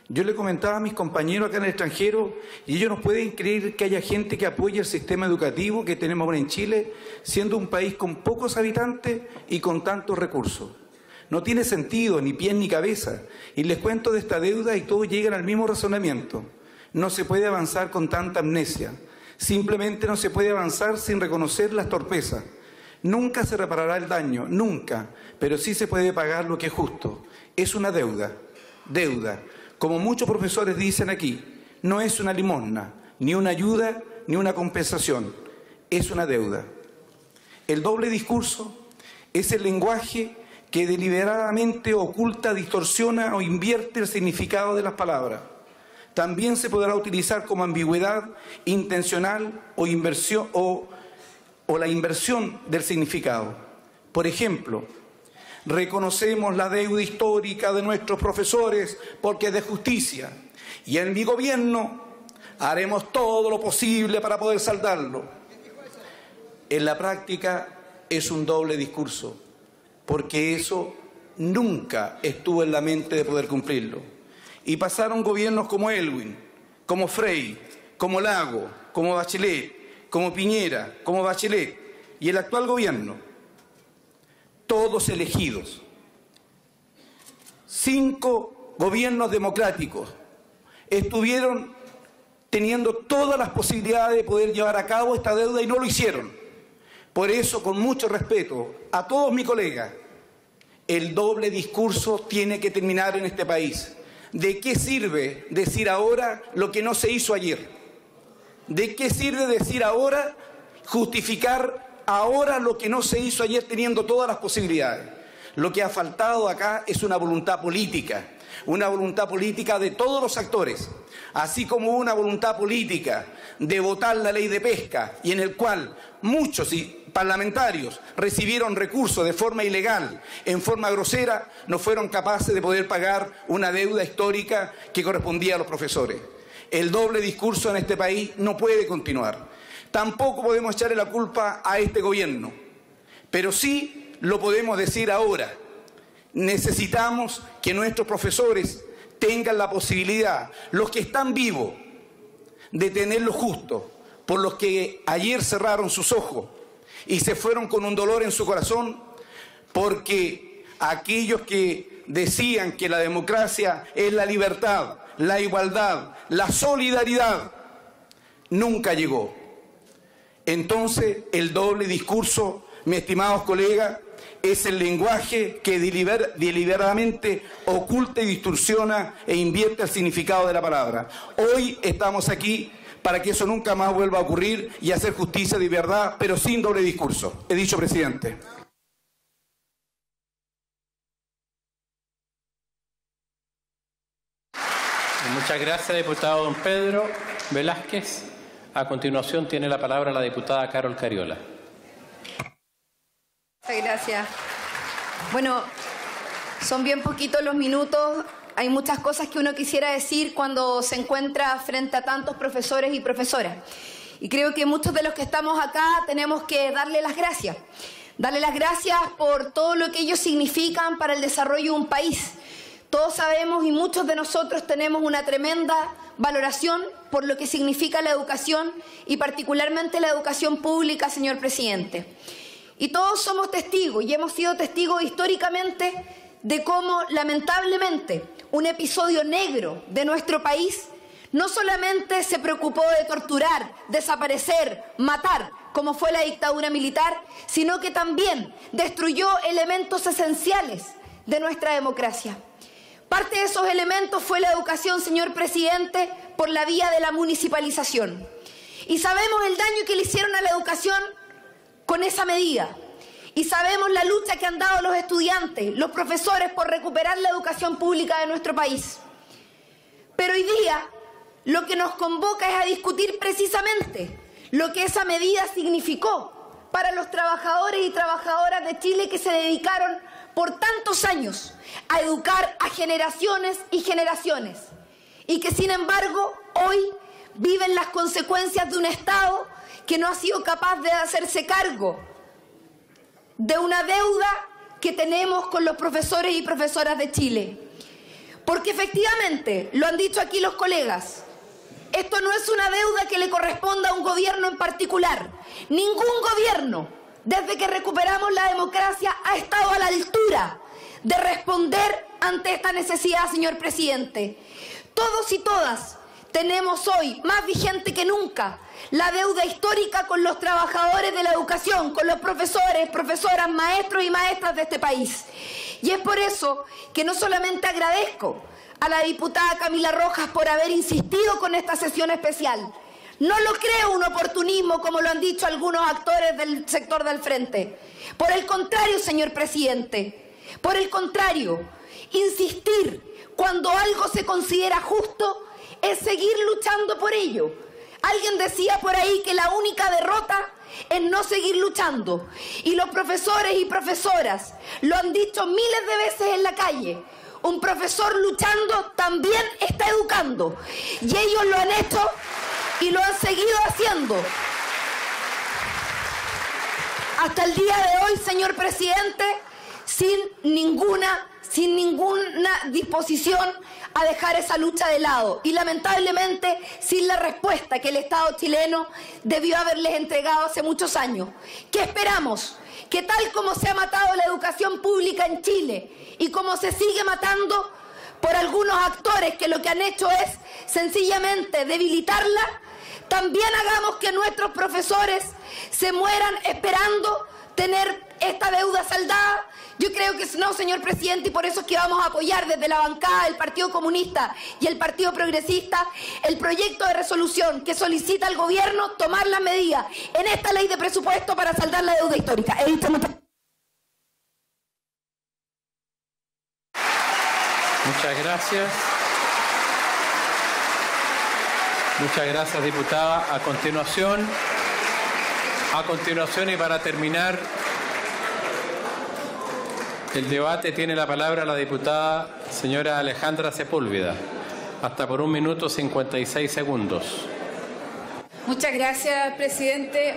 S17: Yo le comentaba a mis compañeros acá en el extranjero y ellos no pueden creer que haya gente que apoye el sistema educativo que tenemos ahora en Chile, siendo un país con pocos habitantes y con tantos recursos. No tiene sentido, ni pie ni cabeza. Y les cuento de esta deuda y todos llegan al mismo razonamiento. No se puede avanzar con tanta amnesia. Simplemente no se puede avanzar sin reconocer las torpezas. Nunca se reparará el daño, nunca, pero sí se puede pagar lo que es justo. Es una deuda, deuda. Como muchos profesores dicen aquí, no es una limosna, ni una ayuda, ni una compensación. Es una deuda. El doble discurso es el lenguaje que deliberadamente oculta, distorsiona o invierte el significado de las palabras. También se podrá utilizar como ambigüedad intencional o inversión o la inversión del significado. Por ejemplo, reconocemos la deuda histórica de nuestros profesores porque es de justicia y en mi gobierno haremos todo lo posible para poder saldarlo. En la práctica es un doble discurso, porque eso nunca estuvo en la mente de poder cumplirlo. Y pasaron gobiernos como Elwin, como Frey, como Lago, como Bachelet, como Piñera, como Bachelet y el actual gobierno. todos elegidos. 5 gobiernos democráticos estuvieron teniendo todas las posibilidades de poder llevar a cabo esta deuda y no lo hicieron. Por eso, con mucho respeto a todos mis colegas, el doble discurso tiene que terminar en este país. ¿De qué sirve decir ahora lo que no se hizo ayer? ¿De qué sirve decir ahora, justificar ahora lo que no se hizo ayer teniendo todas las posibilidades? Lo que ha faltado acá es una voluntad política de todos los actores, así como una voluntad política de votar la ley de pesca y en el cual muchos parlamentarios recibieron recursos de forma ilegal, en forma grosera, no fueron capaces de poder pagar una deuda histórica que correspondía a los profesores. El doble discurso en este país no puede continuar. Tampoco podemos echarle la culpa a este gobierno, pero sí lo podemos decir ahora. Necesitamos que nuestros profesores tengan la posibilidad, los que están vivos, de tener lo justo, por los que ayer cerraron sus ojos y se fueron con un dolor en su corazón, porque aquellos que decían que la democracia es la libertad, la igualdad, la solidaridad, nunca llegó. Entonces, el doble discurso, mis estimados colegas, es el lenguaje que deliberadamente oculta y distorsiona e invierte el significado de la palabra. Hoy estamos aquí para que eso nunca más vuelva a ocurrir y hacer justicia de verdad, pero sin doble discurso. He dicho, presidente.
S2: Muchas gracias, diputado don Pedro Velázquez. A continuación tiene la palabra la diputada Carol Cariola.
S18: Muchas gracias. Bueno, son bien poquitos los minutos. Hay muchas cosas que uno quisiera decir cuando se encuentra frente a tantos profesores y profesoras. Y creo que muchos de los que estamos acá tenemos que darle las gracias. Darle las gracias por todo lo que ellos significan para el desarrollo de un país. Todos sabemos y muchos de nosotros tenemos una tremenda valoración por lo que significa la educación y particularmente la educación pública, señor presidente. Y todos somos testigos y hemos sido testigos históricamente de cómo, lamentablemente, un episodio negro de nuestro país no solamente se preocupó de torturar, desaparecer, matar, como fue la dictadura militar, sino que también destruyó elementos esenciales de nuestra democracia. Parte de esos elementos fue la educación, señor presidente, por la vía de la municipalización. Y sabemos el daño que le hicieron a la educación con esa medida. Y sabemos la lucha que han dado los estudiantes, los profesores, por recuperar la educación pública de nuestro país. Pero hoy día lo que nos convoca es a discutir precisamente lo que esa medida significó para los trabajadores y trabajadoras de Chile que se dedicaron por tantos años a educar a generaciones y generaciones, y que sin embargo hoy viven las consecuencias de un Estado que no ha sido capaz de hacerse cargo de una deuda que tenemos con los profesores y profesoras de Chile. Porque efectivamente, lo han dicho aquí los colegas, esto no es una deuda que le corresponda a un gobierno en particular. Ningún gobierno, desde que recuperamos la democracia, ha estado a la altura de responder ante esta necesidad, señor presidente. Todos y todas tenemos hoy, más vigente que nunca, la deuda histórica con los trabajadores de la educación, con los profesores, profesoras, maestros y maestras de este país. Y es por eso que no solamente agradezco a la diputada Camila Rojas por haber insistido con esta sesión especial. No lo creo un oportunismo, como lo han dicho algunos actores del sector del frente. Por el contrario, señor presidente, por el contrario, insistir cuando algo se considera justo es seguir luchando por ello. Alguien decía por ahí que la única derrota es no seguir luchando. Y los profesores y profesoras lo han dicho miles de veces en la calle. Un profesor luchando también está educando. Y ellos lo han hecho y lo han seguido haciendo. Hasta el día de hoy, señor presidente, sin ninguna disposición a dejar esa lucha de lado y lamentablemente sin la respuesta que el Estado chileno debió haberles entregado hace muchos años. ¿Qué esperamos? que tal como se ha matado la educación pública en Chile y como se sigue matando por algunos actores que lo que han hecho es sencillamente debilitarla, también hagamos que nuestros profesores se mueran esperando tener esta deuda saldada. Yo creo que no, señor presidente, y por eso es que vamos a apoyar desde la bancada del Partido Comunista y el Partido Progresista el proyecto de resolución que solicita al gobierno tomar las medidas en esta ley de presupuesto para saldar la deuda histórica.
S2: Muchas gracias. Muchas gracias, diputada. A continuación y para terminar el debate, tiene la palabra la diputada señora Alejandra Sepúlveda. Hasta por 1 minuto 56 segundos.
S19: Muchas gracias, presidente.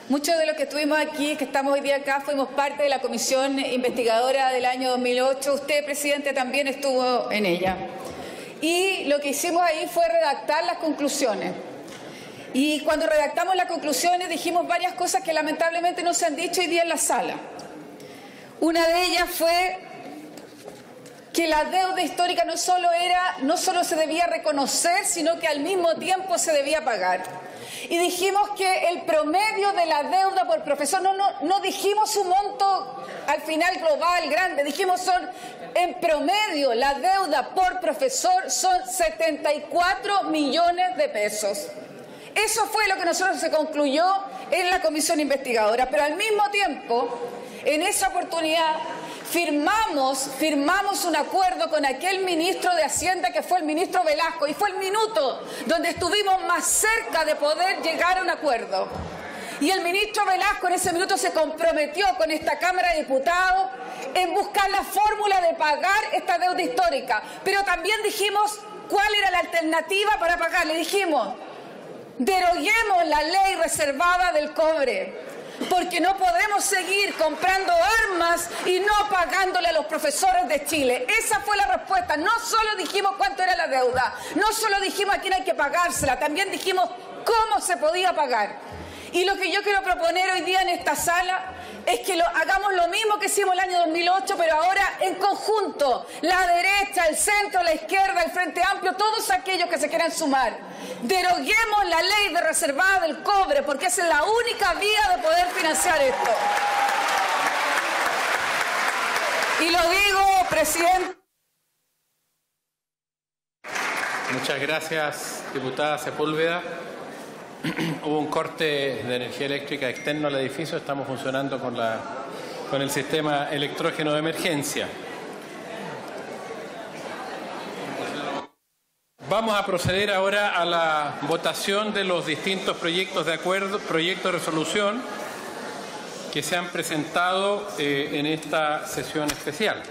S19: Muchos de los que estuvimos aquí, que estamos hoy día acá, fuimos parte de la comisión investigadora del año 2008. Usted, presidente, también estuvo en ella. Y lo que hicimos ahí fue redactar las conclusiones. Y cuando redactamos las conclusiones dijimos varias cosas que lamentablemente no se han dicho hoy día en la sala. Una de ellas fue que la deuda histórica no solo se debía reconocer, sino que al mismo tiempo se debía pagar. Y dijimos que el promedio de la deuda por profesor, no dijimos un monto al final global grande, dijimos en promedio la deuda por profesor son 74 millones de pesos. Eso fue lo que nosotros se concluyó en la comisión investigadora, pero al mismo tiempo, en esa oportunidad, firmamos un acuerdo con aquel ministro de Hacienda que fue el ministro Velasco, y fue el minuto donde estuvimos más cerca de poder llegar a un acuerdo. Y el ministro Velasco en ese minuto se comprometió con esta Cámara de Diputados en buscar la fórmula de pagar esta deuda histórica, pero también dijimos cuál era la alternativa para pagar. Le dijimos: deroguemos la ley reservada del cobre, porque no podemos seguir comprando armas y no pagándole a los profesores de Chile. Esa fue la respuesta. No solo dijimos cuánto era la deuda, no solo dijimos a quién hay que pagársela, también dijimos cómo se podía pagar. Y lo que yo quiero proponer hoy día en esta sala es que hagamos lo mismo que hicimos el año 2008, pero ahora en conjunto, la derecha, el centro, la izquierda, el Frente Amplio, todos aquellos que se quieran sumar. Deroguemos la ley de reservada del cobre, porque esa es la única vía de poder financiar esto. Y lo digo, presidente.
S2: Muchas gracias, diputada Sepúlveda. Hubo un corte de energía eléctrica externo al edificio. Estamos funcionando con el sistema electrógeno de emergencia. Vamos a proceder ahora a la votación de los distintos proyectos de acuerdo, proyectos de resolución que se han presentado en esta sesión especial.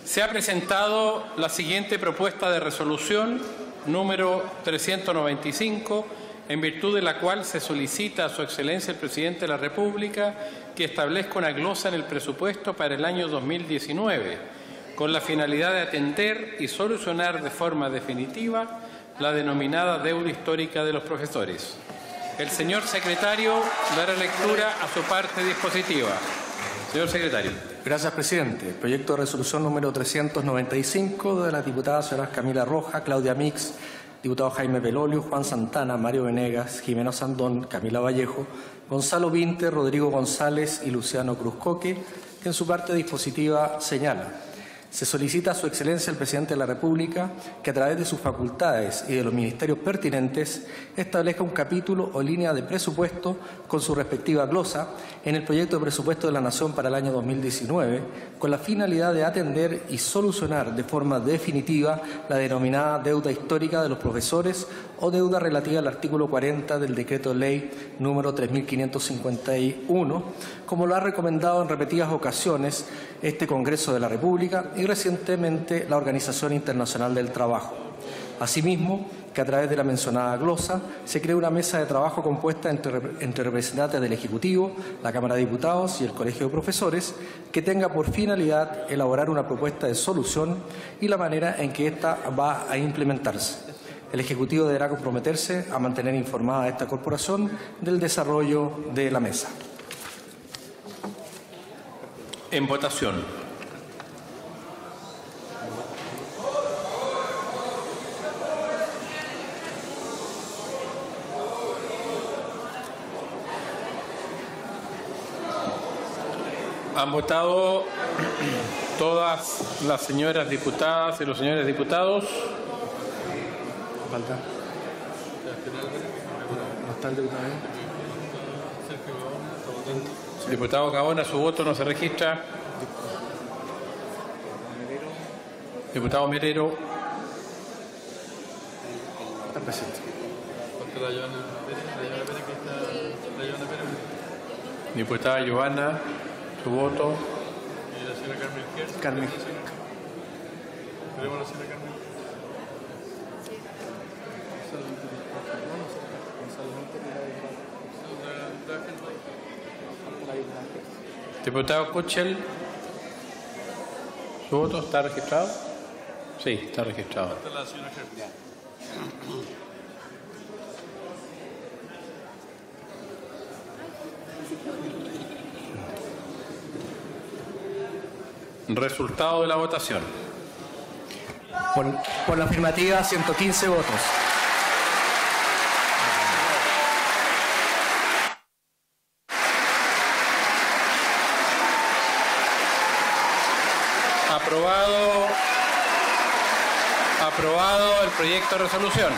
S2: Se ha presentado la siguiente propuesta de resolución número 395, en virtud de la cual se solicita a Su Excelencia el Presidente de la República que establezca una glosa en el presupuesto para el año 2019, con la finalidad de atender y solucionar de forma definitiva la denominada deuda histórica de los profesores. El señor secretario dará lectura a su parte dispositiva. Señor secretario.
S20: Gracias, presidente. Proyecto de resolución número 395 de las diputadas señoras Camila Roja, Claudia Mix, diputado Jaime Belolio, Juan Santana, Mario Venegas, Jimena Sandón, Camila Vallejo, Gonzalo Vinte, Rodrigo González y Luciano Cruzcoque, que en su parte dispositiva señala: se solicita a Su Excelencia el Presidente de la República que a través de sus facultades y de los ministerios pertinentes establezca un capítulo o línea de presupuesto con su respectiva glosa en el proyecto de presupuesto de la Nación para el año 2019, con la finalidad de atender y solucionar de forma definitiva la denominada deuda histórica de los profesores o deuda relativa al artículo 40 del Decreto Ley número 3551, como lo ha recomendado en repetidas ocasiones este Congreso de la República y recientemente la Organización Internacional del Trabajo. Asimismo, que a través de la mencionada glosa se cree una mesa de trabajo compuesta entre representantes del Ejecutivo, la Cámara de Diputados y el Colegio de Profesores, que tenga por finalidad elaborar una propuesta de solución y la manera en que ésta va a implementarse. El Ejecutivo deberá comprometerse a mantener informada a esta corporación del desarrollo de la mesa.
S2: En votación. Han votado todas las señoras diputadas y los señores diputados.
S20: Falta. ¿No está el diputado?
S2: Diputado Gaona, su voto no se registra. Diputado Merero.
S20: Está presente.
S2: Diputada Giovanna, su voto.
S21: ¿Y la señora Carmen?
S20: Carmen.
S21: ¿Queremos a la señora Carmen?
S2: Diputado Kuchel, ¿su voto está registrado? Sí, está registrado.
S21: La señora Carmen.
S2: Resultado de la votación.
S20: Por la afirmativa, 115 votos.
S2: Aprobado el proyecto de resolución.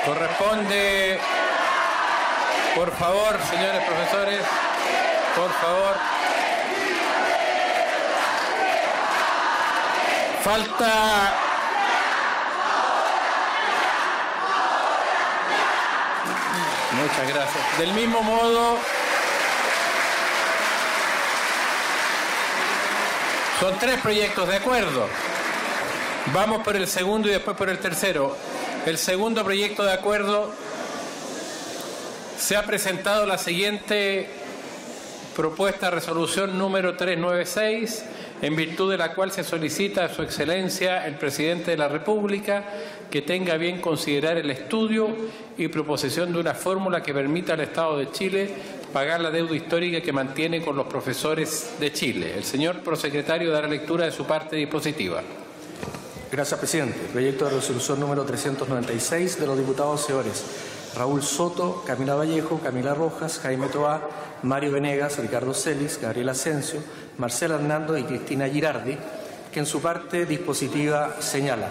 S2: Corresponde, por favor, señores profesores, por favor. Falta muchas gracias. Del mismo modo, son 3 proyectos de acuerdo. Vamos por el segundo y después por el tercero. El segundo proyecto de acuerdo se ha presentado la siguiente propuesta de resolución número 396, en virtud de la cual se solicita a Su Excelencia el Presidente de la República que tenga bien considerar el estudio y proposición de una fórmula que permita al Estado de Chile pagar la deuda histórica que mantiene con los profesores de Chile. El señor prosecretario dará lectura de su parte dispositiva.
S20: Gracias, presidente. Proyecto de resolución número 396 de los diputados señores Raúl Soto, Camila Vallejo, Camila Rojas, Jaime Toá, Mario Venegas, Ricardo Celis, Gabriel Asensio, Marcela Hernando y Cristina Girardi, que en su parte dispositiva señala: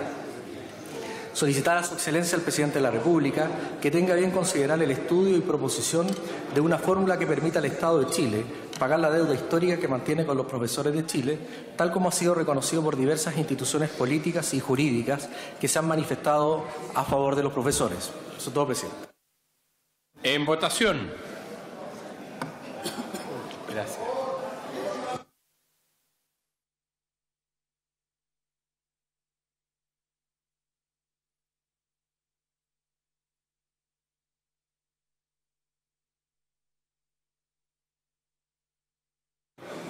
S20: solicitar a Su Excelencia el Presidente de la República que tenga bien considerar el estudio y proposición de una fórmula que permita al Estado de Chile pagar la deuda histórica que mantiene con los profesores de Chile, tal como ha sido reconocido por diversas instituciones políticas y jurídicas que se han manifestado a favor de los profesores. Eso es todo, presidente.
S2: En votación. Gracias.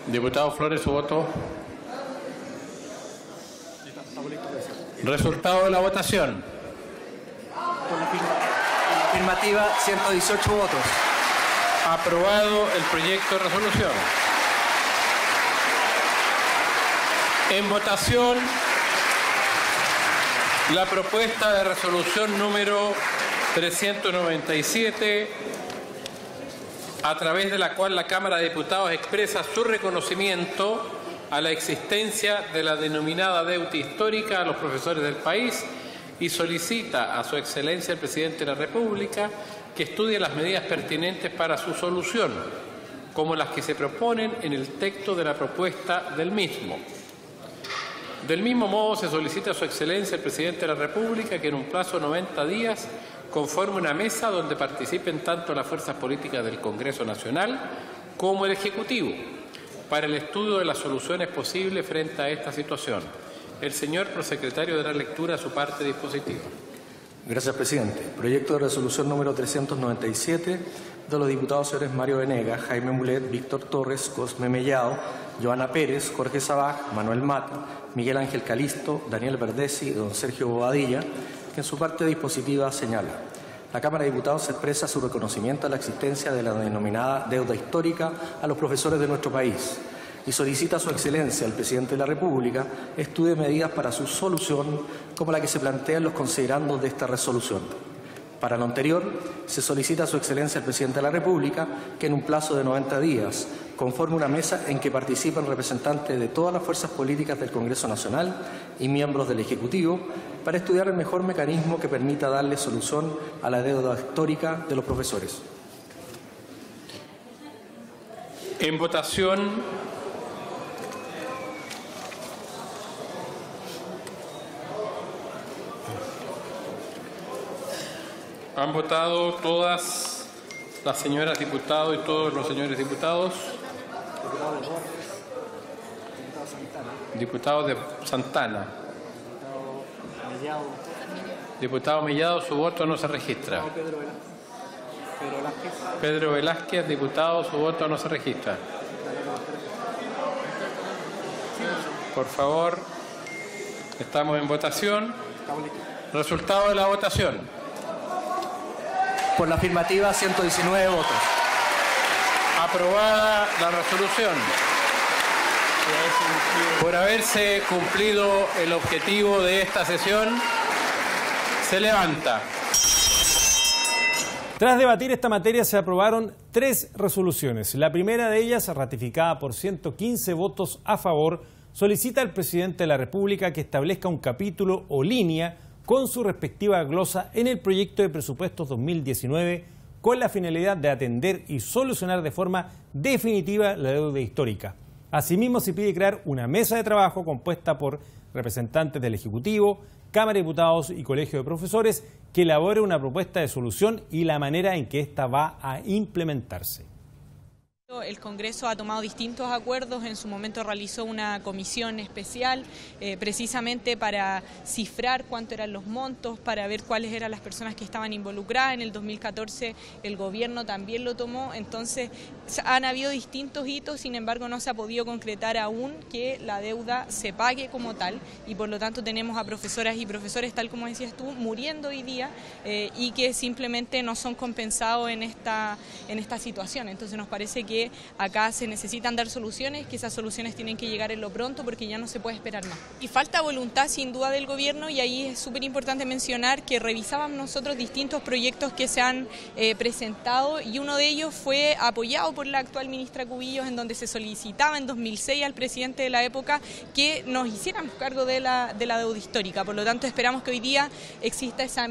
S2: Diputado Flores, su voto. Resultado de la votación.
S20: Por la afirmativa, 118 votos.
S2: Aprobado el proyecto de resolución. En votación, la propuesta de resolución número 397, a través de la cual la Cámara de Diputados expresa su reconocimiento a la existencia de la denominada deuda histórica a los profesores del país y solicita a Su Excelencia el Presidente de la República que estudie las medidas pertinentes para su solución, como las que se proponen en el texto de la propuesta del mismo. Del mismo modo, se solicita a Su Excelencia el Presidente de la República que en un plazo de 90 días conforme una mesa donde participen tanto las fuerzas políticas del Congreso Nacional como el Ejecutivo para el estudio de las soluciones posibles frente a esta situación. El señor prosecretario dará lectura a su parte dispositiva.
S20: Gracias, presidente. Proyecto de resolución número 397 de los diputados señores Mario Venegas, Jaime Mulet, Víctor Torres, Cosme Mellado, Joana Pérez, Jorge Sabaj, Manuel Mata, Miguel Ángel Calisto, Daniel Verdesi y don Sergio Bobadilla, que en su parte dispositiva señala: la Cámara de Diputados expresa su reconocimiento a la existencia de la denominada deuda histórica a los profesores de nuestro país y solicita a su excelencia, el presidente de la República, estudie medidas para su solución como la que se plantea en los considerandos de esta resolución. Para lo anterior, se solicita a su excelencia, el presidente de la República, que en un plazo de 90 días conforme una mesa en que participen representantes de todas las fuerzas políticas del Congreso Nacional y miembros del Ejecutivo para estudiar el mejor mecanismo que permita darle solución a la deuda histórica de los profesores.
S2: En votación. ¿Han votado todas las señoras diputados y todos los señores diputados? Diputado de Santana. Diputado Mellado, su voto no se registra. Pedro Velázquez, diputado, su voto no se registra. Por favor, estamos en votación. Resultado de la votación.
S20: Por la afirmativa, 119 votos.
S2: Aprobada la resolución. Por haberse cumplido el objetivo de esta sesión, se levanta.
S1: Tras debatir esta materia se aprobaron 3 resoluciones. La primera de ellas, ratificada por 115 votos a favor, solicita al presidente de la República que establezca un capítulo o línea con su respectiva glosa en el proyecto de presupuestos 2019 con la finalidad de atender y solucionar de forma definitiva la deuda histórica. Asimismo, se pide crear una mesa de trabajo compuesta por representantes del Ejecutivo, Cámara de Diputados y Colegio de Profesores que elabore una propuesta de solución y la manera en que ésta va a implementarse.
S3: El Congreso ha tomado distintos acuerdos, en su momento realizó una comisión especial precisamente para cifrar cuánto eran los montos, para ver cuáles eran las personas que estaban involucradas. En el 2014 el gobierno también lo tomó, entonces han habido distintos hitos, sin embargo no se ha podido concretar aún que la deuda se pague como tal y por lo tanto tenemos a profesoras y profesores, tal como decías tú, muriendo hoy día y que simplemente no son compensados en esta situación. Entonces nos parece que acá se necesitan dar soluciones, que esas soluciones tienen que llegar en lo pronto porque ya no se puede esperar más. Y falta voluntad sin duda del gobierno y ahí es súper importante mencionar que revisábamos nosotros distintos proyectos que se han presentado y uno de ellos fue apoyado por la actual ministra Cubillos, en donde se solicitaba en 2006 al presidente de la época que nos hiciéramos cargo de la deuda histórica. Por lo tanto esperamos que hoy día exista ese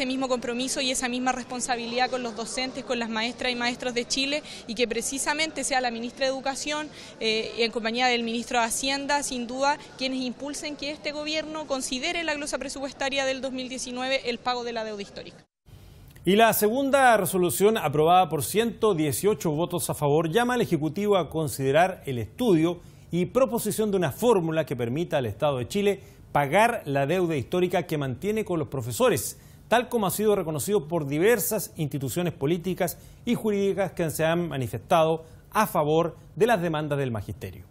S3: mismo compromiso y esa misma responsabilidad con los docentes, con las maestras y maestros de Chile y que precisamente sea la ministra de Educación en compañía del ministro de Hacienda, sin duda, quienes impulsen que este gobierno considere en la glosa presupuestaria del 2019 el pago de la deuda histórica.
S1: Y la segunda resolución, aprobada por 118 votos a favor, llama al Ejecutivo a considerar el estudio y proposición de una fórmula que permita al Estado de Chile pagar la deuda histórica que mantiene con los profesores, tal como ha sido reconocido por diversas instituciones políticas y jurídicas que se han manifestado a favor de las demandas del magisterio.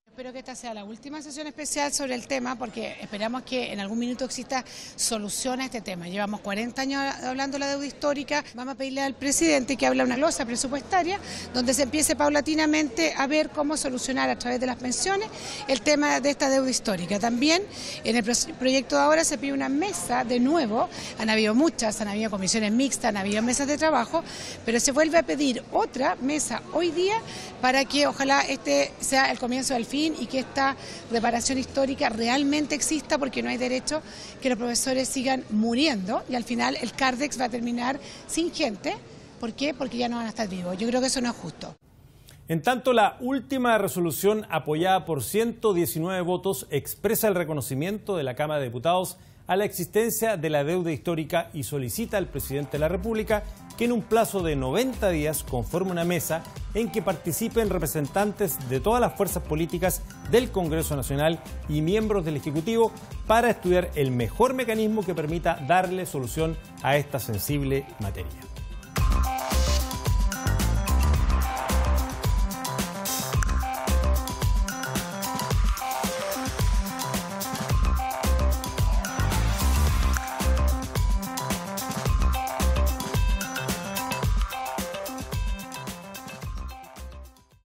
S5: Espero que esta sea la última sesión especial sobre el tema porque esperamos que en algún minuto exista solución a este tema. Llevamos 40 años hablando de la deuda histórica. Vamos a pedirle al presidente que hable una glosa presupuestaria donde se empiece paulatinamente a ver cómo solucionar a través de las pensiones el tema de esta deuda histórica. También en el proyecto de ahora se pide una mesa de nuevo. Han habido muchas, han habido comisiones mixtas, han habido mesas de trabajo, pero se vuelve a pedir otra mesa hoy día para que ojalá este sea el comienzo del fin y que esta reparación histórica realmente exista porque no hay derecho que los profesores sigan muriendo y al final el Cardex va a terminar sin gente. ¿Por qué? Porque ya no van a estar vivos. Yo creo que eso no es justo.
S1: En tanto, la última resolución apoyada por 119 votos expresa el reconocimiento de la Cámara de Diputados a la existencia de la deuda histórica y solicita al presidente de la República que en un plazo de 90 días conforme una mesa en que participen representantes de todas las fuerzas políticas del Congreso Nacional y miembros del Ejecutivo para estudiar el mejor mecanismo que permita darle solución a esta sensible materia.